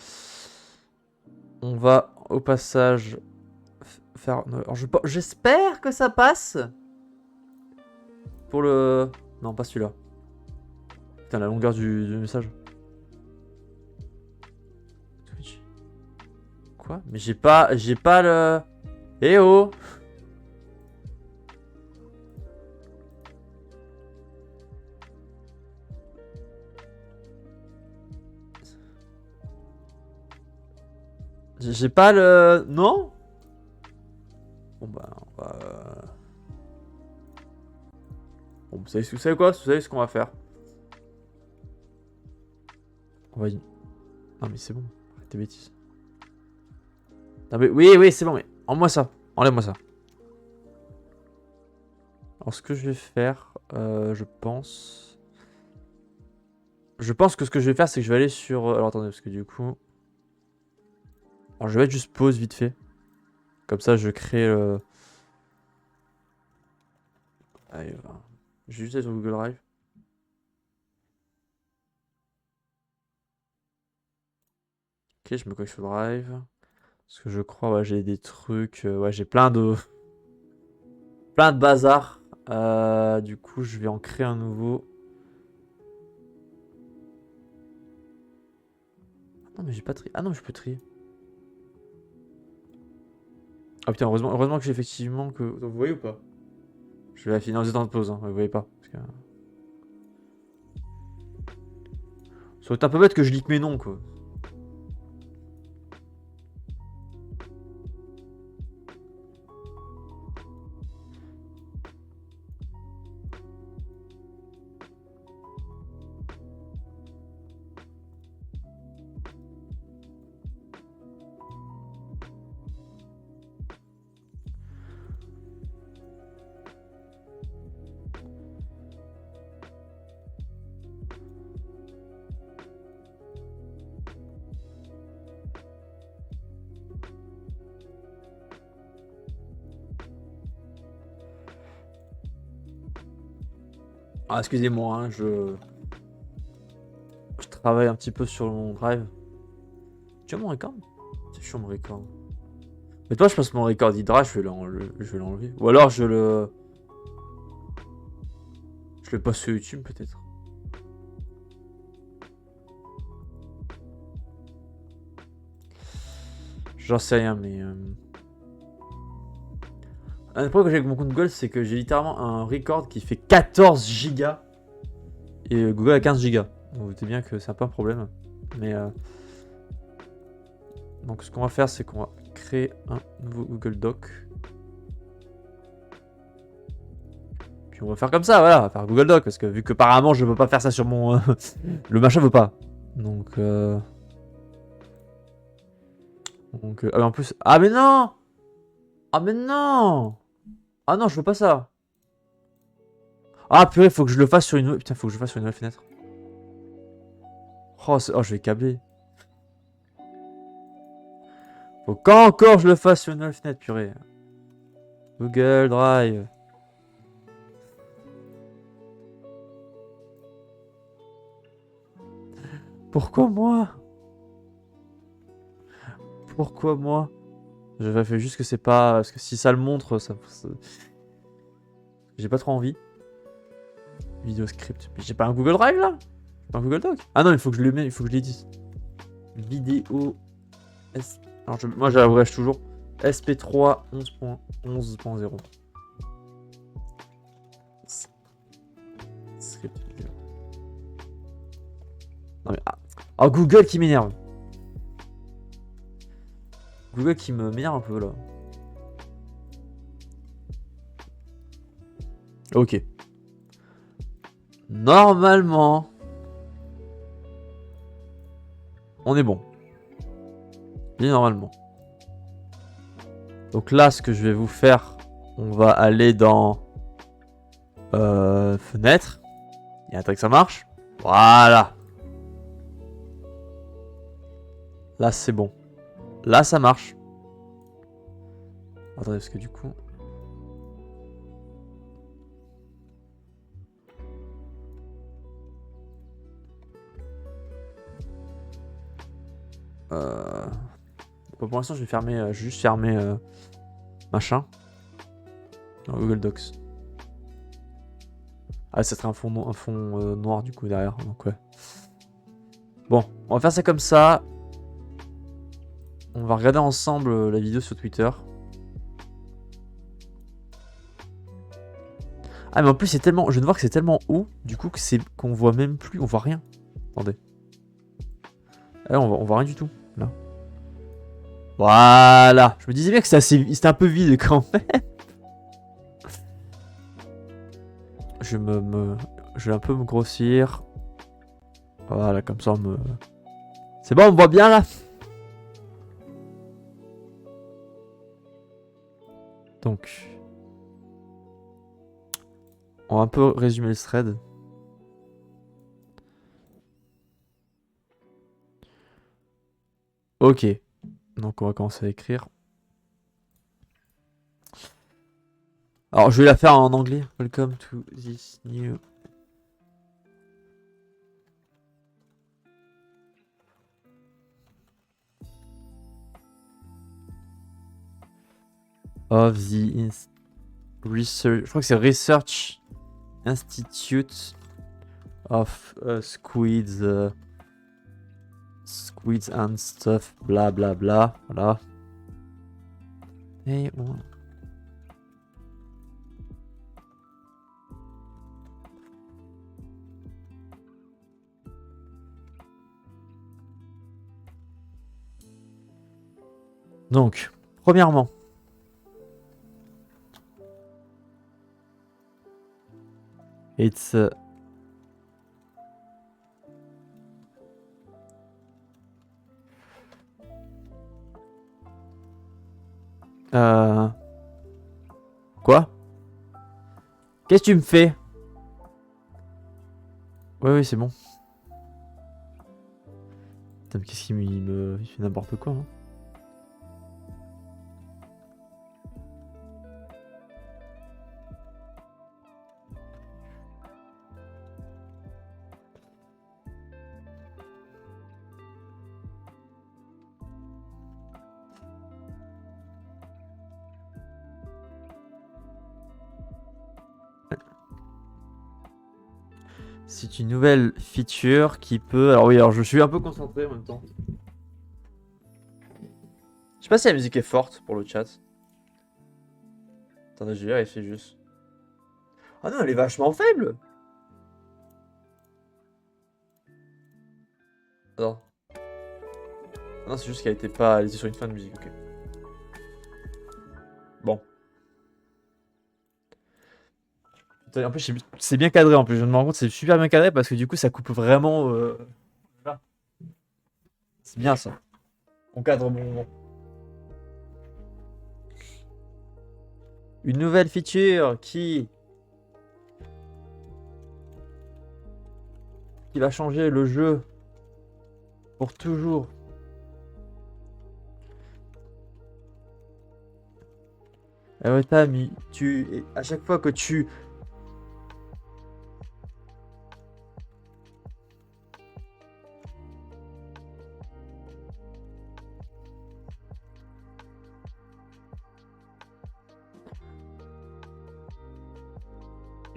Speaker 1: On va, au passage, faire... Alors, j'espère que ça passe. Pour le... Non, pas celui-là. Putain, la longueur du message. Twitch. Quoi? Mais j'ai pas le... Eh oh! J'ai pas le... Non? Bon bah, on va... Bon, vous savez quoi? Vous savez ce qu'on va faire? On va y... Non mais c'est bon, arrête tes bêtises. Non mais oui, c'est bon, mais enlève-moi ça. Enlève-moi ça. Alors ce que je vais faire, je pense... Je pense que ce que je vais faire, c'est que je vais aller sur... Alors attendez, parce que du coup... Alors je vais mettre juste pause vite fait. Comme ça, je crée le... Allez, voilà. Je vais juste aller sur Google Drive. Ok, je me connecte sur Drive. Parce que je crois, ouais, j'ai des trucs... ouais, j'ai plein de... plein de bazar. Du coup, je vais en créer un nouveau. Non, mais j'ai pas trié. Ah non, je peux trier. Ah putain, heureusement que j'ai effectivement que... Vous voyez ou pas? Je vais la finir, vous êtes en pause, hein. Vous voyez pas. Parce que... Ça aurait été un peu bête que je leak mes noms, quoi. Ah, excusez-moi, hein, je travaille un petit peu sur mon drive. Tu as mon record? C'est sur mon record. Mais toi, je passe mon record Hydra, je vais l'enlever. Ou alors je le passe sur YouTube peut-être. J'en sais rien, mais... Un problème que j'ai avec mon compte Google, c'est que j'ai littéralement un record qui fait 14 gigas. Et Google a 15 gigas. Vous doutez bien que c'est un peu un problème. Mais... Donc ce qu'on va faire, c'est qu'on va créer un nouveau Google Doc. Puis on va faire comme ça, voilà, on va faire Google Doc. Parce que vu que apparemment je peux pas faire ça sur mon... le machin veut pas. Donc... ah, mais en plus... Ah mais non! Ah mais non! Ah non, je veux pas ça. Ah purée, faut que je le fasse sur une... Putain, faut que je le fasse sur une nouvelle fenêtre. Oh, je vais câbler. Faut qu'encore je le fasse sur une nouvelle fenêtre, purée. Google Drive. Pourquoi moi? Pourquoi moi? Je fais juste que c'est pas... Parce que si ça le montre, j'ai pas trop envie. Vidéo script. Mais j'ai pas un Google Drive là? J'ai pas un Google Doc? Ah non, il faut que je le mette, il faut que je l'édite. Vidéo... Alors moi j'abrège toujours. SP3 11.11.0. Script vidéo. Non mais... Ah, Google qui m'énerve. Google qui m'énerve un peu là. Ok. Normalement, on est bon. Bien normalement. Donc là, ce que je vais vous faire, on va aller dans fenêtre. Il y a un truc que ça marche. Voilà. Là, c'est bon. Là, ça marche. Attendez, parce que du coup... Bon, pour l'instant, je vais fermer, juste fermer machin. Dans Google Docs. Ah, ça serait un fond, noir du coup derrière. Donc ouais. Bon, on va faire ça comme ça. On va regarder ensemble la vidéo sur Twitter. Ah mais en plus c'est tellement... Je viens de voir que c'est tellement haut, du coup, que c'est qu'on voit même plus, on voit rien. Attendez. Ah, on voit rien du tout, là. Voilà. Je me disais bien que c'était un peu vide quand même. Je vais un peu me grossir. Voilà, comme ça on me... C'est bon, on me voit bien là. Donc... On va un peu résumer le thread. Ok. Donc on va commencer à écrire. Alors je vais la faire en anglais. Welcome to this new... of the research... Je crois que c'est Research Institute of Squids... Squids and stuff, bla bla bla. Voilà. Et bon. Donc, premièrement, it's quoi? Qu'est-ce que tu me fais? Oui, oui, c'est bon. Putain, mais qu'est-ce qu'il il fait n'importe quoi, hein. C'est une nouvelle feature qui peut... Alors oui, alors je suis un peu concentré en même temps. Je sais pas si la musique est forte pour le chat. Attendez, je vais vérifier juste. Ah non, elle est vachement faible. Non. Non, c'est juste qu'elle était pas... Elle était sur une fin de musique, ok. Bon. En plus, c'est bien cadré en plus. Je me rends compte, c'est super bien cadré parce que du coup, ça coupe vraiment. Là. C'est bien ça. On cadre au bon moment. Une nouvelle feature qui va changer le jeu pour toujours. Ah ouais, Tam, à chaque fois que tu...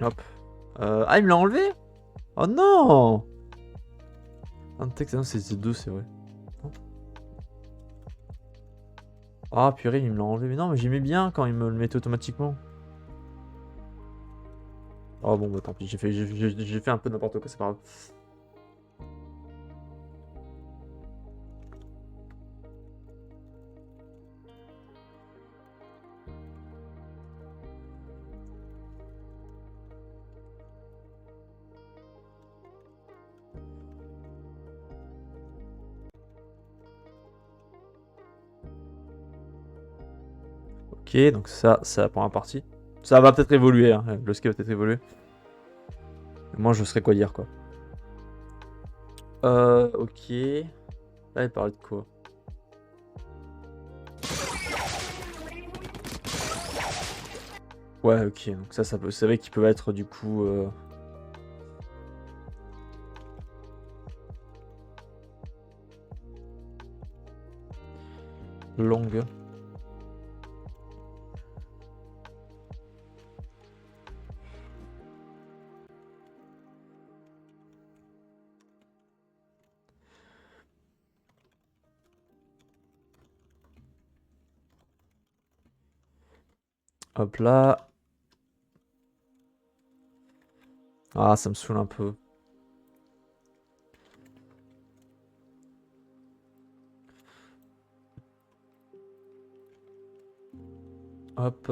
Speaker 1: Hop. Ah, il me l'a enlevé? Oh non! Un texte, non, c'est deux, c'est vrai. Ah, purée, il me l'a enlevé. Mais non, mais j'aimais bien quand il me le mettait automatiquement. Oh bon, bah tant pis, j'ai fait un peu n'importe quoi, c'est pas grave. Ok, donc ça, c'est la première partie. Ça va peut-être évoluer, hein. Le ski va peut-être évoluer. Moi, je saurais quoi dire, quoi. Ok. Là, il parlait de quoi? Ouais, ok. Donc ça peut... C'est vrai qu'ils peuvent être, du coup... longues. Hop là. Ah, ça me saoule un peu. Hop,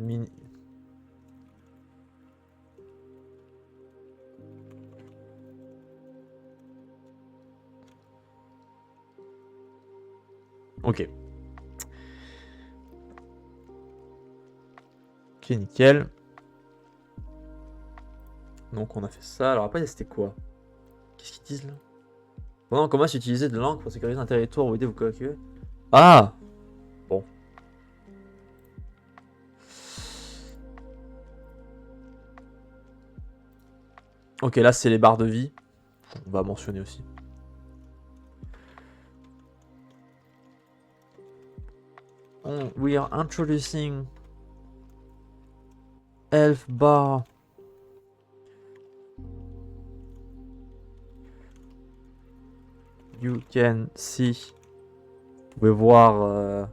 Speaker 1: mini... Ok. Ok, nickel. Donc on a fait ça. Alors après, c'était quoi? Qu'est-ce qu'ils disent là? Pendant comment utiliser de l'encre pour sécuriser un territoire ou aider vos coéquipiers? Ah! Bon. Ok, là c'est les barres de vie. On va mentionner aussi. We are introducing health bar. You can see. Vous pouvez voir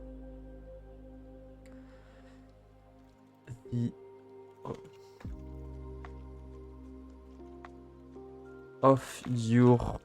Speaker 1: of your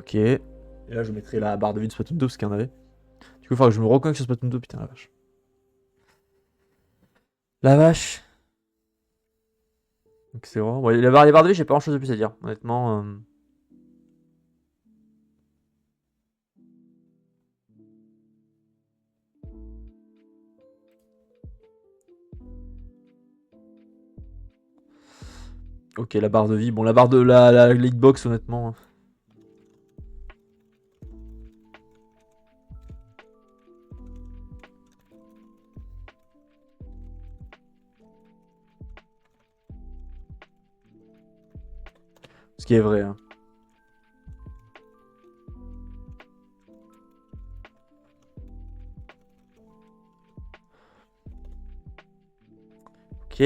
Speaker 1: Ok. Et là, je mettrai la barre de vie de Splatoon 2 parce qu'il y en avait. Du coup, il faudra que je me reconnecte sur Splatoon 2. Putain, la vache. La vache. Donc, c'est vraiment. Ouais, les barres de vie, j'ai pas grand chose de plus à dire. Honnêtement. Ok, la barre de vie. Bon, la barre de la hitbox, honnêtement. Ce qui est vrai. Hein. Ok.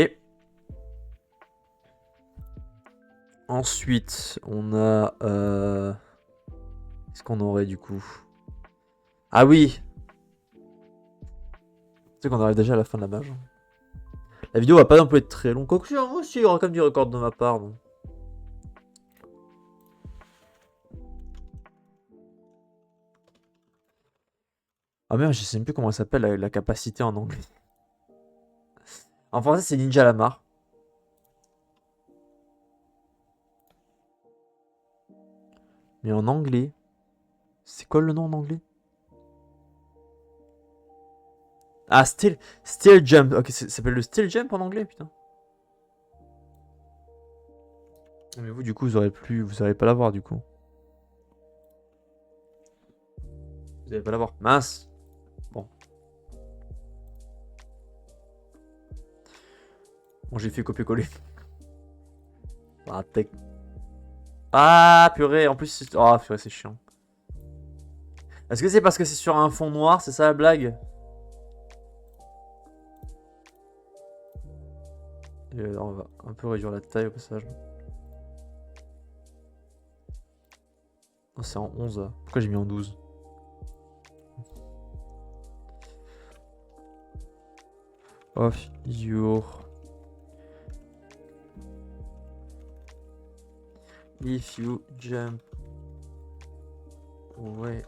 Speaker 1: Ensuite, on a... Qu'est-ce qu'on aurait du coup? Ah oui! Tu sais qu'on arrive déjà à la fin de la mage. La vidéo va pas non plus être très longue. Quoique, aussi, il y aura quand même du record de ma part. Donc. Ah merde, je sais même plus comment elle s'appelle la capacité en anglais. En français, c'est Ninja Lamar. Mais en anglais, c'est quoi le nom en anglais? Ah, Steel Jump. Ok, ça s'appelle le Steel Jump en anglais, putain. Mais vous, du coup, vous allez pas l'avoir, du coup. Vous allez pas l'avoir. Mince. Bon. Bon, j'ai fait copier-coller. Ah, ah, purée, en plus, oh, purée, c'est chiant. Est-ce que c'est parce que c'est sur un fond noir, c'est ça la blague? Et on va un peu réduire la taille au passage. Oh, c'est en 11 là. Pourquoi j'ai mis en 12? Off your... If you jump... Ouais.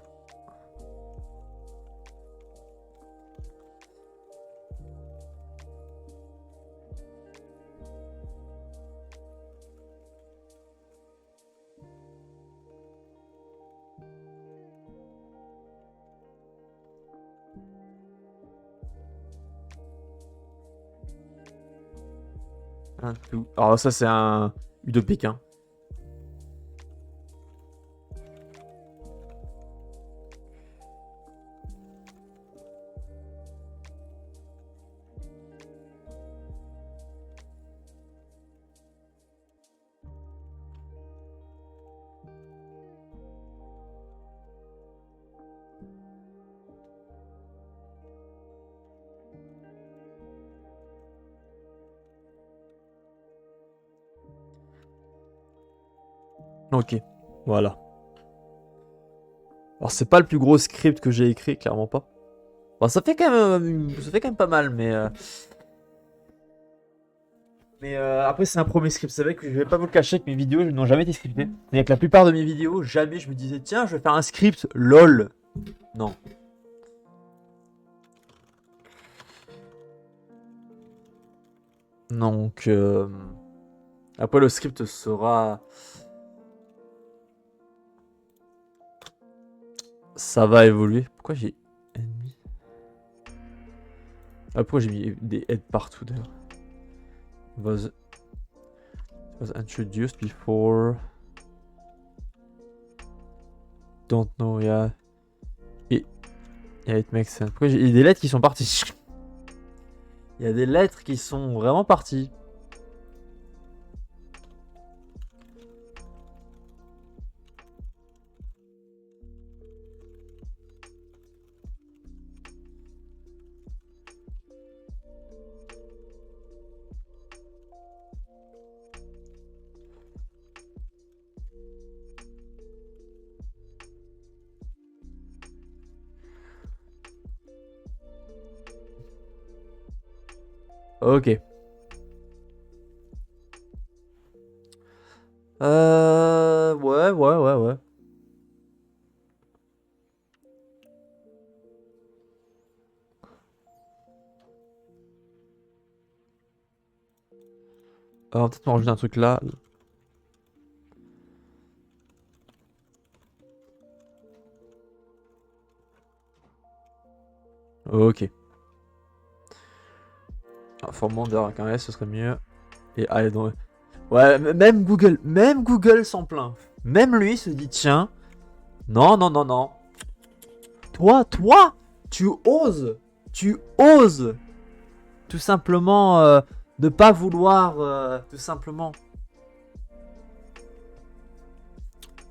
Speaker 1: Un tout. Alors ça c'est un U de Pékin. Ok, voilà. Alors c'est pas le plus gros script que j'ai écrit, clairement pas. Bon, ça fait quand même pas mal, mais après c'est un premier script. C'est vrai que je vais pas vous le cacher que mes vidéos n'ont jamais été scriptées. C'est-à-dire que la plupart de mes vidéos, jamais je me disais tiens je vais faire un script, lol. Non. Donc après le script sera... Ça va évoluer. Pourquoi j'ai ennemi? Ah, pourquoi j'ai mis des aides partout d'ailleurs? Was introduced before don't know, It, yeah, it makes sense. Pourquoi il y a des lettres qui sont parties? Il y a des lettres qui sont vraiment parties. Ok. Ouais. On va peut-être m'en un truc là. Ok. Formandeur avec un S, ce serait mieux. Et allez, donc. Ouais, même Google s'en plaint. Même lui se dit tiens, non. Toi, tu oses tout simplement de pas vouloir tout simplement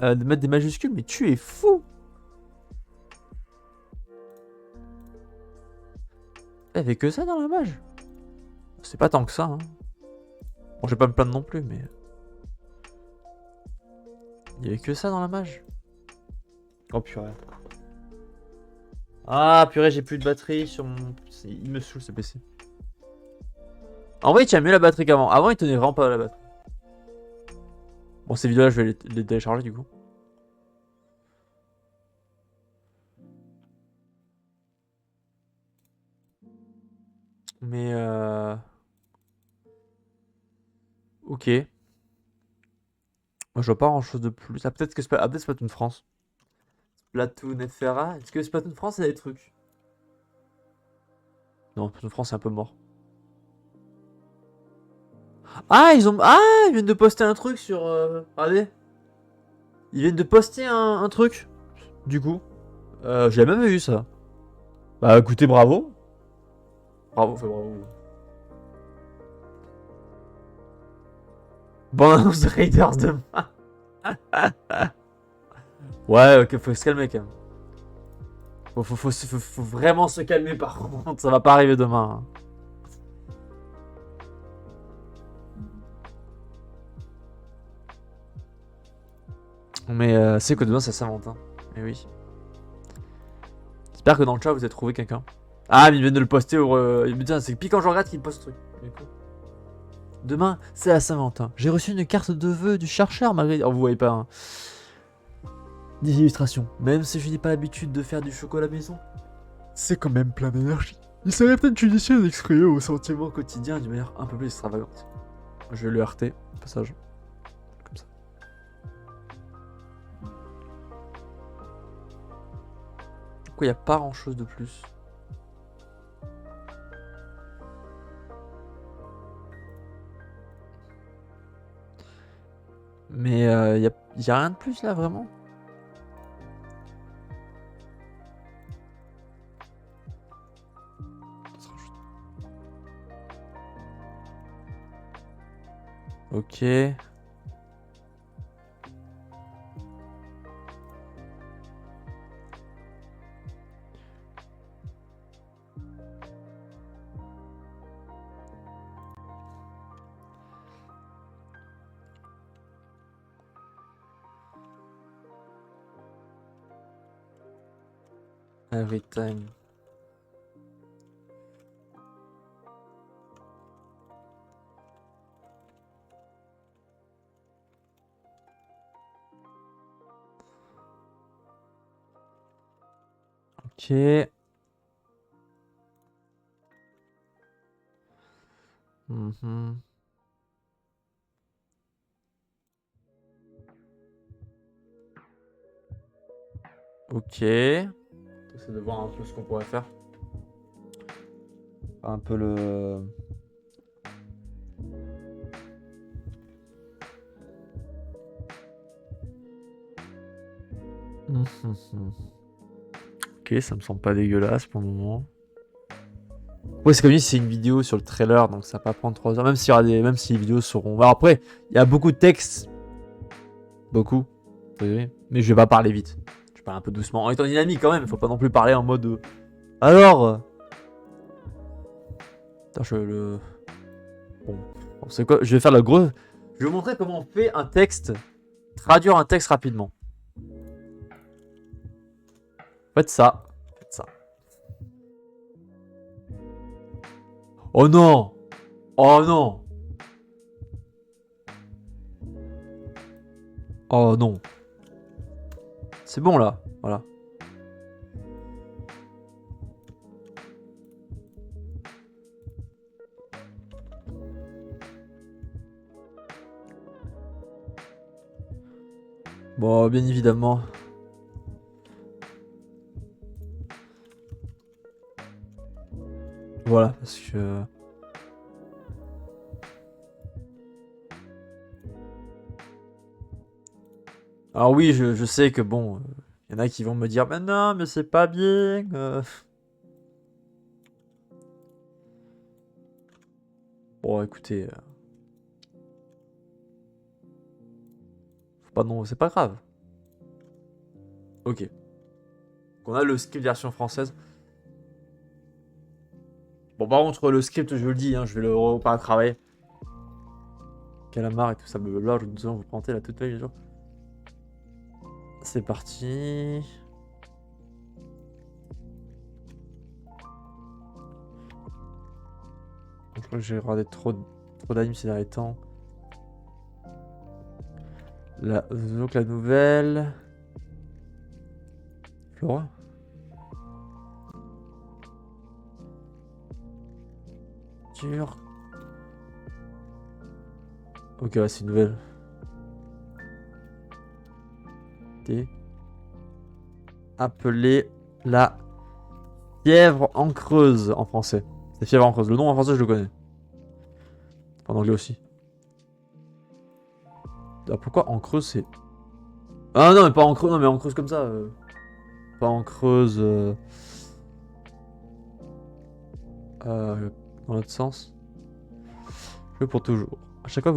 Speaker 1: de mettre des majuscules, mais tu es fou. Il y avait que ça dans la mage. C'est pas tant que ça. Hein. Bon, je vais pas me plaindre non plus, mais il y avait que ça dans la mage. Oh purée. Ah purée, j'ai plus de batterie sur mon. Il me saoule ce PC. En vrai, il tient mieux la batterie qu'avant. Avant, il tenait vraiment pas la batterie. Bon, ces vidéos-là, je vais les télécharger du coup. Mais ok. Moi, je vois pas grand chose de plus. Ah, peut-être que Splatoon France. Splatoon FRA. Est-ce que Splatoon France a des trucs? Non, Splatoon France, c'est un peu mort. Ah, ils viennent de poster un truc sur. Regardez. Ils viennent de poster un truc. Du coup. J'ai même vu ça. Bah écoutez, bravo. Bravo. Bonne annonce de Raiders demain. Ouais, ok, faut se calmer quand même. Faut vraiment se calmer par contre, ça va pas arriver demain. Hein. Mais c'est que demain c'est Saint-Valentin. Mais oui. J'espère que dans le chat vous avez trouvé quelqu'un. Ah, mais ils viennent de le poster. C'est piquant, je regarde qu'il poste truc. Demain, c'est la Saint-Valentin. J'ai reçu une carte de vœux du chercheur malgré. Oh, vous voyez pas. Hein. Des illustrations. Même si je n'ai pas l'habitude de faire du chocolat maison, c'est quand même plein d'énergie. Il serait peut-être judicieux d'exprimer vos sentiments quotidiens d'une manière un peu plus extravagante. Je vais le RT, au passage. Comme ça. Du coup, il n'y a pas grand chose de plus. Mais il y a rien de plus là, vraiment. Ok. Every time. Ok. Ok. J'essaie de voir un peu ce qu'on pourrait faire. Un peu le. Ok, ça me semble pas dégueulasse pour le moment. Ouais, c'est comme si c'est une vidéo sur le trailer, donc ça va pas prendre 3 heures. Même s'il y aura même si les vidéos seront. Alors après, il y a beaucoup de texte. Beaucoup. Oui, mais je vais pas parler vite. Je parle un peu doucement. En étant dynamique quand même, faut pas non plus parler en mode. Alors. Attends, je le. Bon, c'est quoi? Je vais faire le gros. Je vais vous montrer comment on fait un texte. Traduire un texte rapidement. Faites ça. Faites ça. Oh non! Oh non! Oh non! C'est bon là, voilà. Bon, bien évidemment. Voilà, parce que... Alors oui, je sais que bon, y en a qui vont me dire, mais non, mais c'est pas bien. Bon, écoutez, faut pas non, c'est pas grave. Ok. Donc on a le script version française. Bon, par contre, le script, je le dis, hein, je vais le repas à travailler. Calamar et tout ça, blablabla, je nous allons vous présenter la toute nouvelle mise à jour. C'est parti. Je crois que j'ai regardé trop d'animes ces derniers temps. Donc la nouvelle... Flora. Dur. Ok, ouais, c'est une nouvelle. Appelée la fièvre encreuse en français. C'est fièvre encreuse. Le nom en français, je le connais. En anglais aussi. Ah, pourquoi en creuse c'est... Ah non, mais pas en creuse, non, mais en creuse comme ça. Pas en creuse. Dans l'autre sens. Je pour toujours. À chaque fois,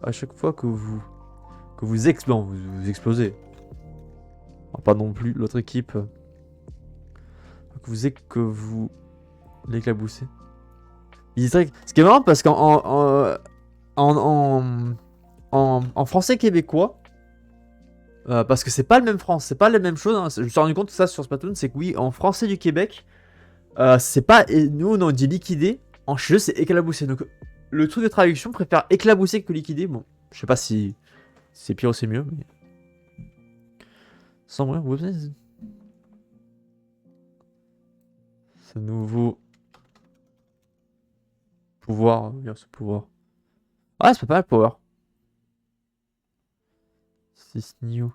Speaker 1: à chaque fois que vous explosez. Ah, pas non plus l'autre équipe. Que vous l'éclaboussez. Ce qui est marrant parce en français québécois, parce que c'est pas le même France, c'est pas la même chose. Hein. Je me suis rendu compte de ça sur Splatoon, c'est que oui, en français du Québec, c'est pas. Nous, on dit liquider. En chez eux, c'est éclabousser. Donc, le truc de traduction préfère éclabousser que liquider. Bon, je sais pas si c'est pire ou c'est mieux, mais. Sans moyen, vous savez. Ce nouveau pouvoir. Ce pouvoir. Ah, c'est pas mal, power. This new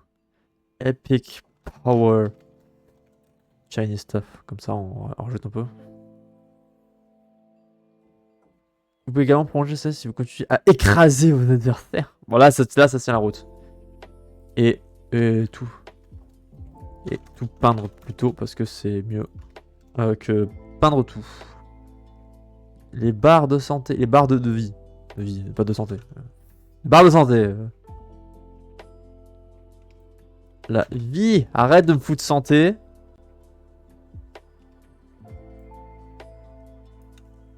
Speaker 1: epic power. Chinese stuff. Comme ça, on rejette un peu. Vous pouvez également prolonger ça si vous continuez à écraser vos adversaires. Bon, là, ça tient la route. Et tout. Et tout peindre plutôt, parce que c'est mieux que peindre tout. Les barres de santé. Les barres de vie. De vie, pas de santé. Les barres de santé. La vie. Arrête de me foutre santé.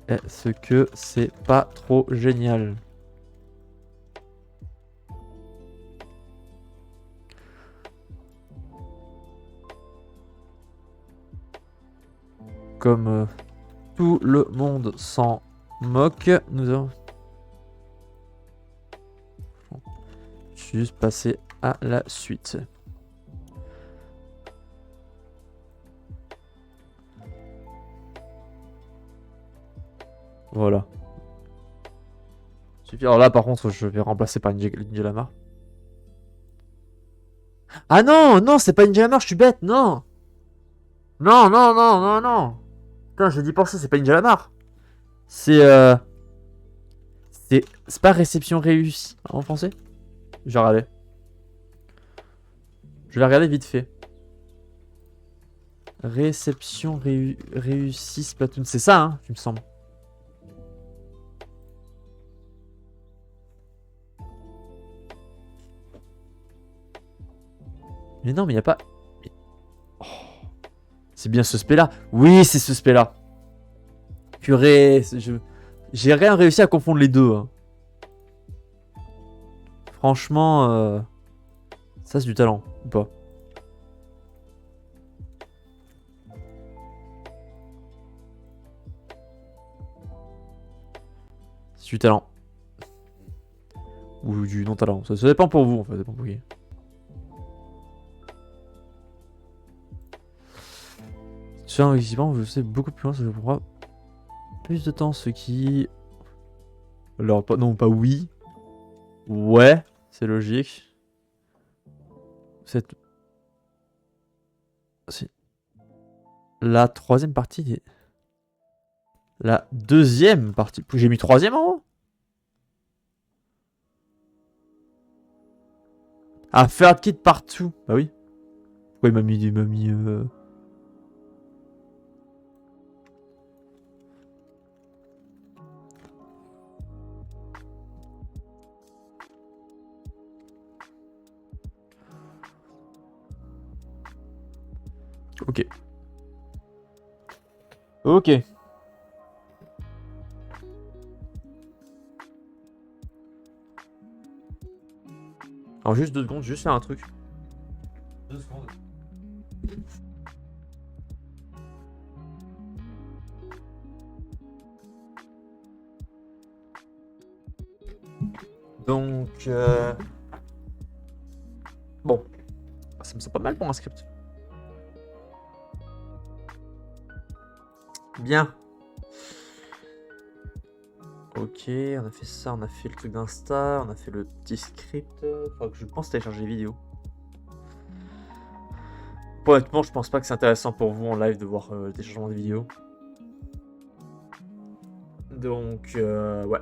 Speaker 1: Est-ce que c'est pas trop génial? Comme tout le monde s'en moque, nous allons juste passer à la suite. Voilà. Alors là, par contre, je vais remplacer par Ninja Lamar. Ah non, non, c'est pas Ninja Lamar, je suis bête, non. Non, non, non, non, non. Putain, j'ai dit penser, c'est pas Ninja Lamar. C'est c'est pas réception réussie en français. Je vais regarder. Je vais regarder vite fait. Réception réussie Splatoon. C'est ça, hein, il me semble. Mais non, mais il n'y a pas... Oh. C'est bien ce spé-là. Oui, c'est ce spé-là. Purée, j'ai rien réussi à confondre les deux. Hein. Franchement, ça c'est du talent, ou pas? C'est du talent. Ou du non-talent. Ça dépend pour vous, en fait. Ça dépend pour qui. Sur un investissement, je sais beaucoup plus loin, ça prendra plus de temps, ce qui... Alors, pas, non, pas oui. Ouais, c'est logique. C'est... La troisième partie... La deuxième partie... J'ai mis troisième en haut. Ah, third kit partout. Bah oui. Pourquoi il m'a mis... Ok. Ok. Alors juste 2 secondes, juste faire un truc. 2 secondes. Donc... Bon. Ça me semble pas mal pour un script. Bien. Ok, on a fait ça, on a fait le truc d'Insta, on a fait le petit script. Faudra que je pense télécharger les vidéos. Honnêtement, je pense pas que c'est intéressant pour vous en live de voir le téléchargement des vidéos. Donc, ouais.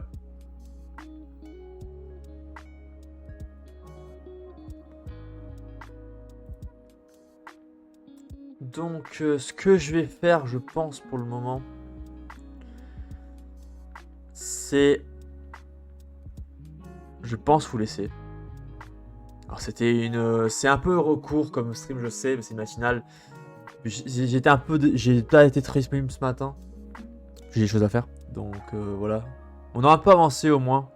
Speaker 1: Donc, ce que je vais faire, je pense, pour le moment, c'est... Je pense vous laisser. Alors, c'était une... C'est un peu recours comme stream, je sais, mais c'est une matinale. J'étais un peu... J'ai pas été très disponible ce matin. J'ai des choses à faire. Donc, voilà. On a un peu avancé, au moins.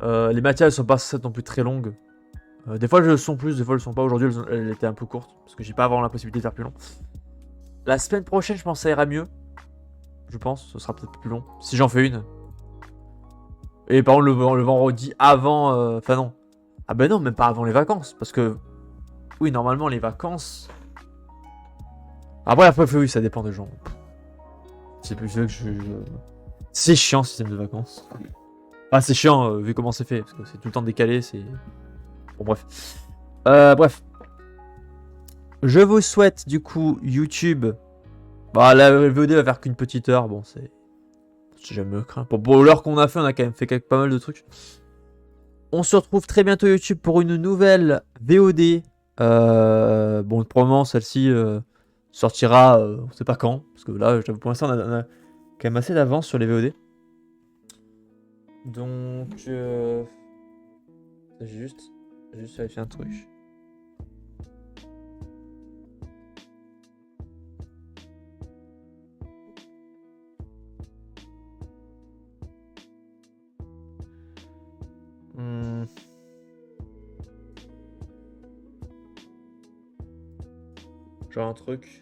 Speaker 1: Les matinales sont pas non plus très longues. Des fois, elles le sont plus, des fois, elles le sont pas. Aujourd'hui, elles étaient un peu courtes. Parce que j'ai pas vraiment la possibilité de faire plus long. La semaine prochaine, je pense que ça ira mieux. Je pense, ce sera peut-être plus long. Si j'en fais une. Et par contre, le vendredi avant... Enfin non. Ah ben non, même pas avant les vacances. Parce que... Oui, normalement, les vacances... Après, oui, ça dépend des gens. C'est plus que C'est chiant, ce système de vacances. Ah, c'est chiant, vu comment c'est fait. Parce que c'est tout le temps décalé, c'est... Bon, bref. Bref. Je vous souhaite, du coup, YouTube... Bah, la VOD va faire qu'une petite heure. Bon, c'est... J'aime craint. Pour l'heure qu'on a fait, on a quand même fait pas mal de trucs. On se retrouve très bientôt YouTube pour une nouvelle VOD. Bon, probablement celle-ci sortira, on sait pas quand. Parce que là, pour l'instant, on a quand même assez d'avance sur les VOD. Donc, j'ai juste vérifier un truc. Genre un truc.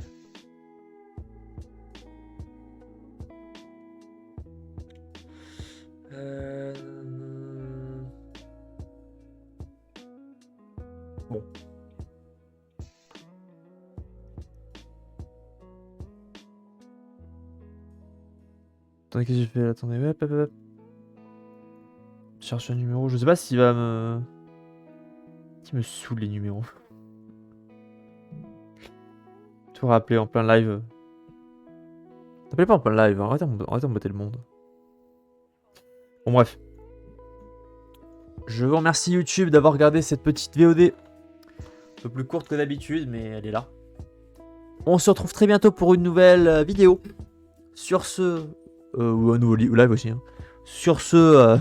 Speaker 1: Bon. Attendez, qu'est-ce que j'ai fait? Attendez, hop, hop, hop. Je cherche un numéro. Je sais pas s'il va me... Qui me saoule les numéros. Tout rappeler en plein live. T'appelez pas en plein live, hein. Arrêtez d'embêter le monde. Bon, bref. Je vous remercie YouTube d'avoir regardé cette petite VOD. Un peu plus courte que d'habitude, mais elle est là. On se retrouve très bientôt pour une nouvelle vidéo. Sur ce... ou un nouveau live aussi. Hein. Sur ce...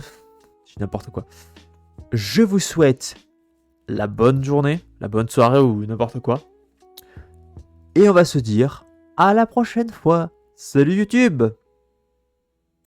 Speaker 1: je dis n'importe quoi. Je vous souhaite la bonne journée, la bonne soirée ou n'importe quoi. Et on va se dire à la prochaine fois. Salut YouTube!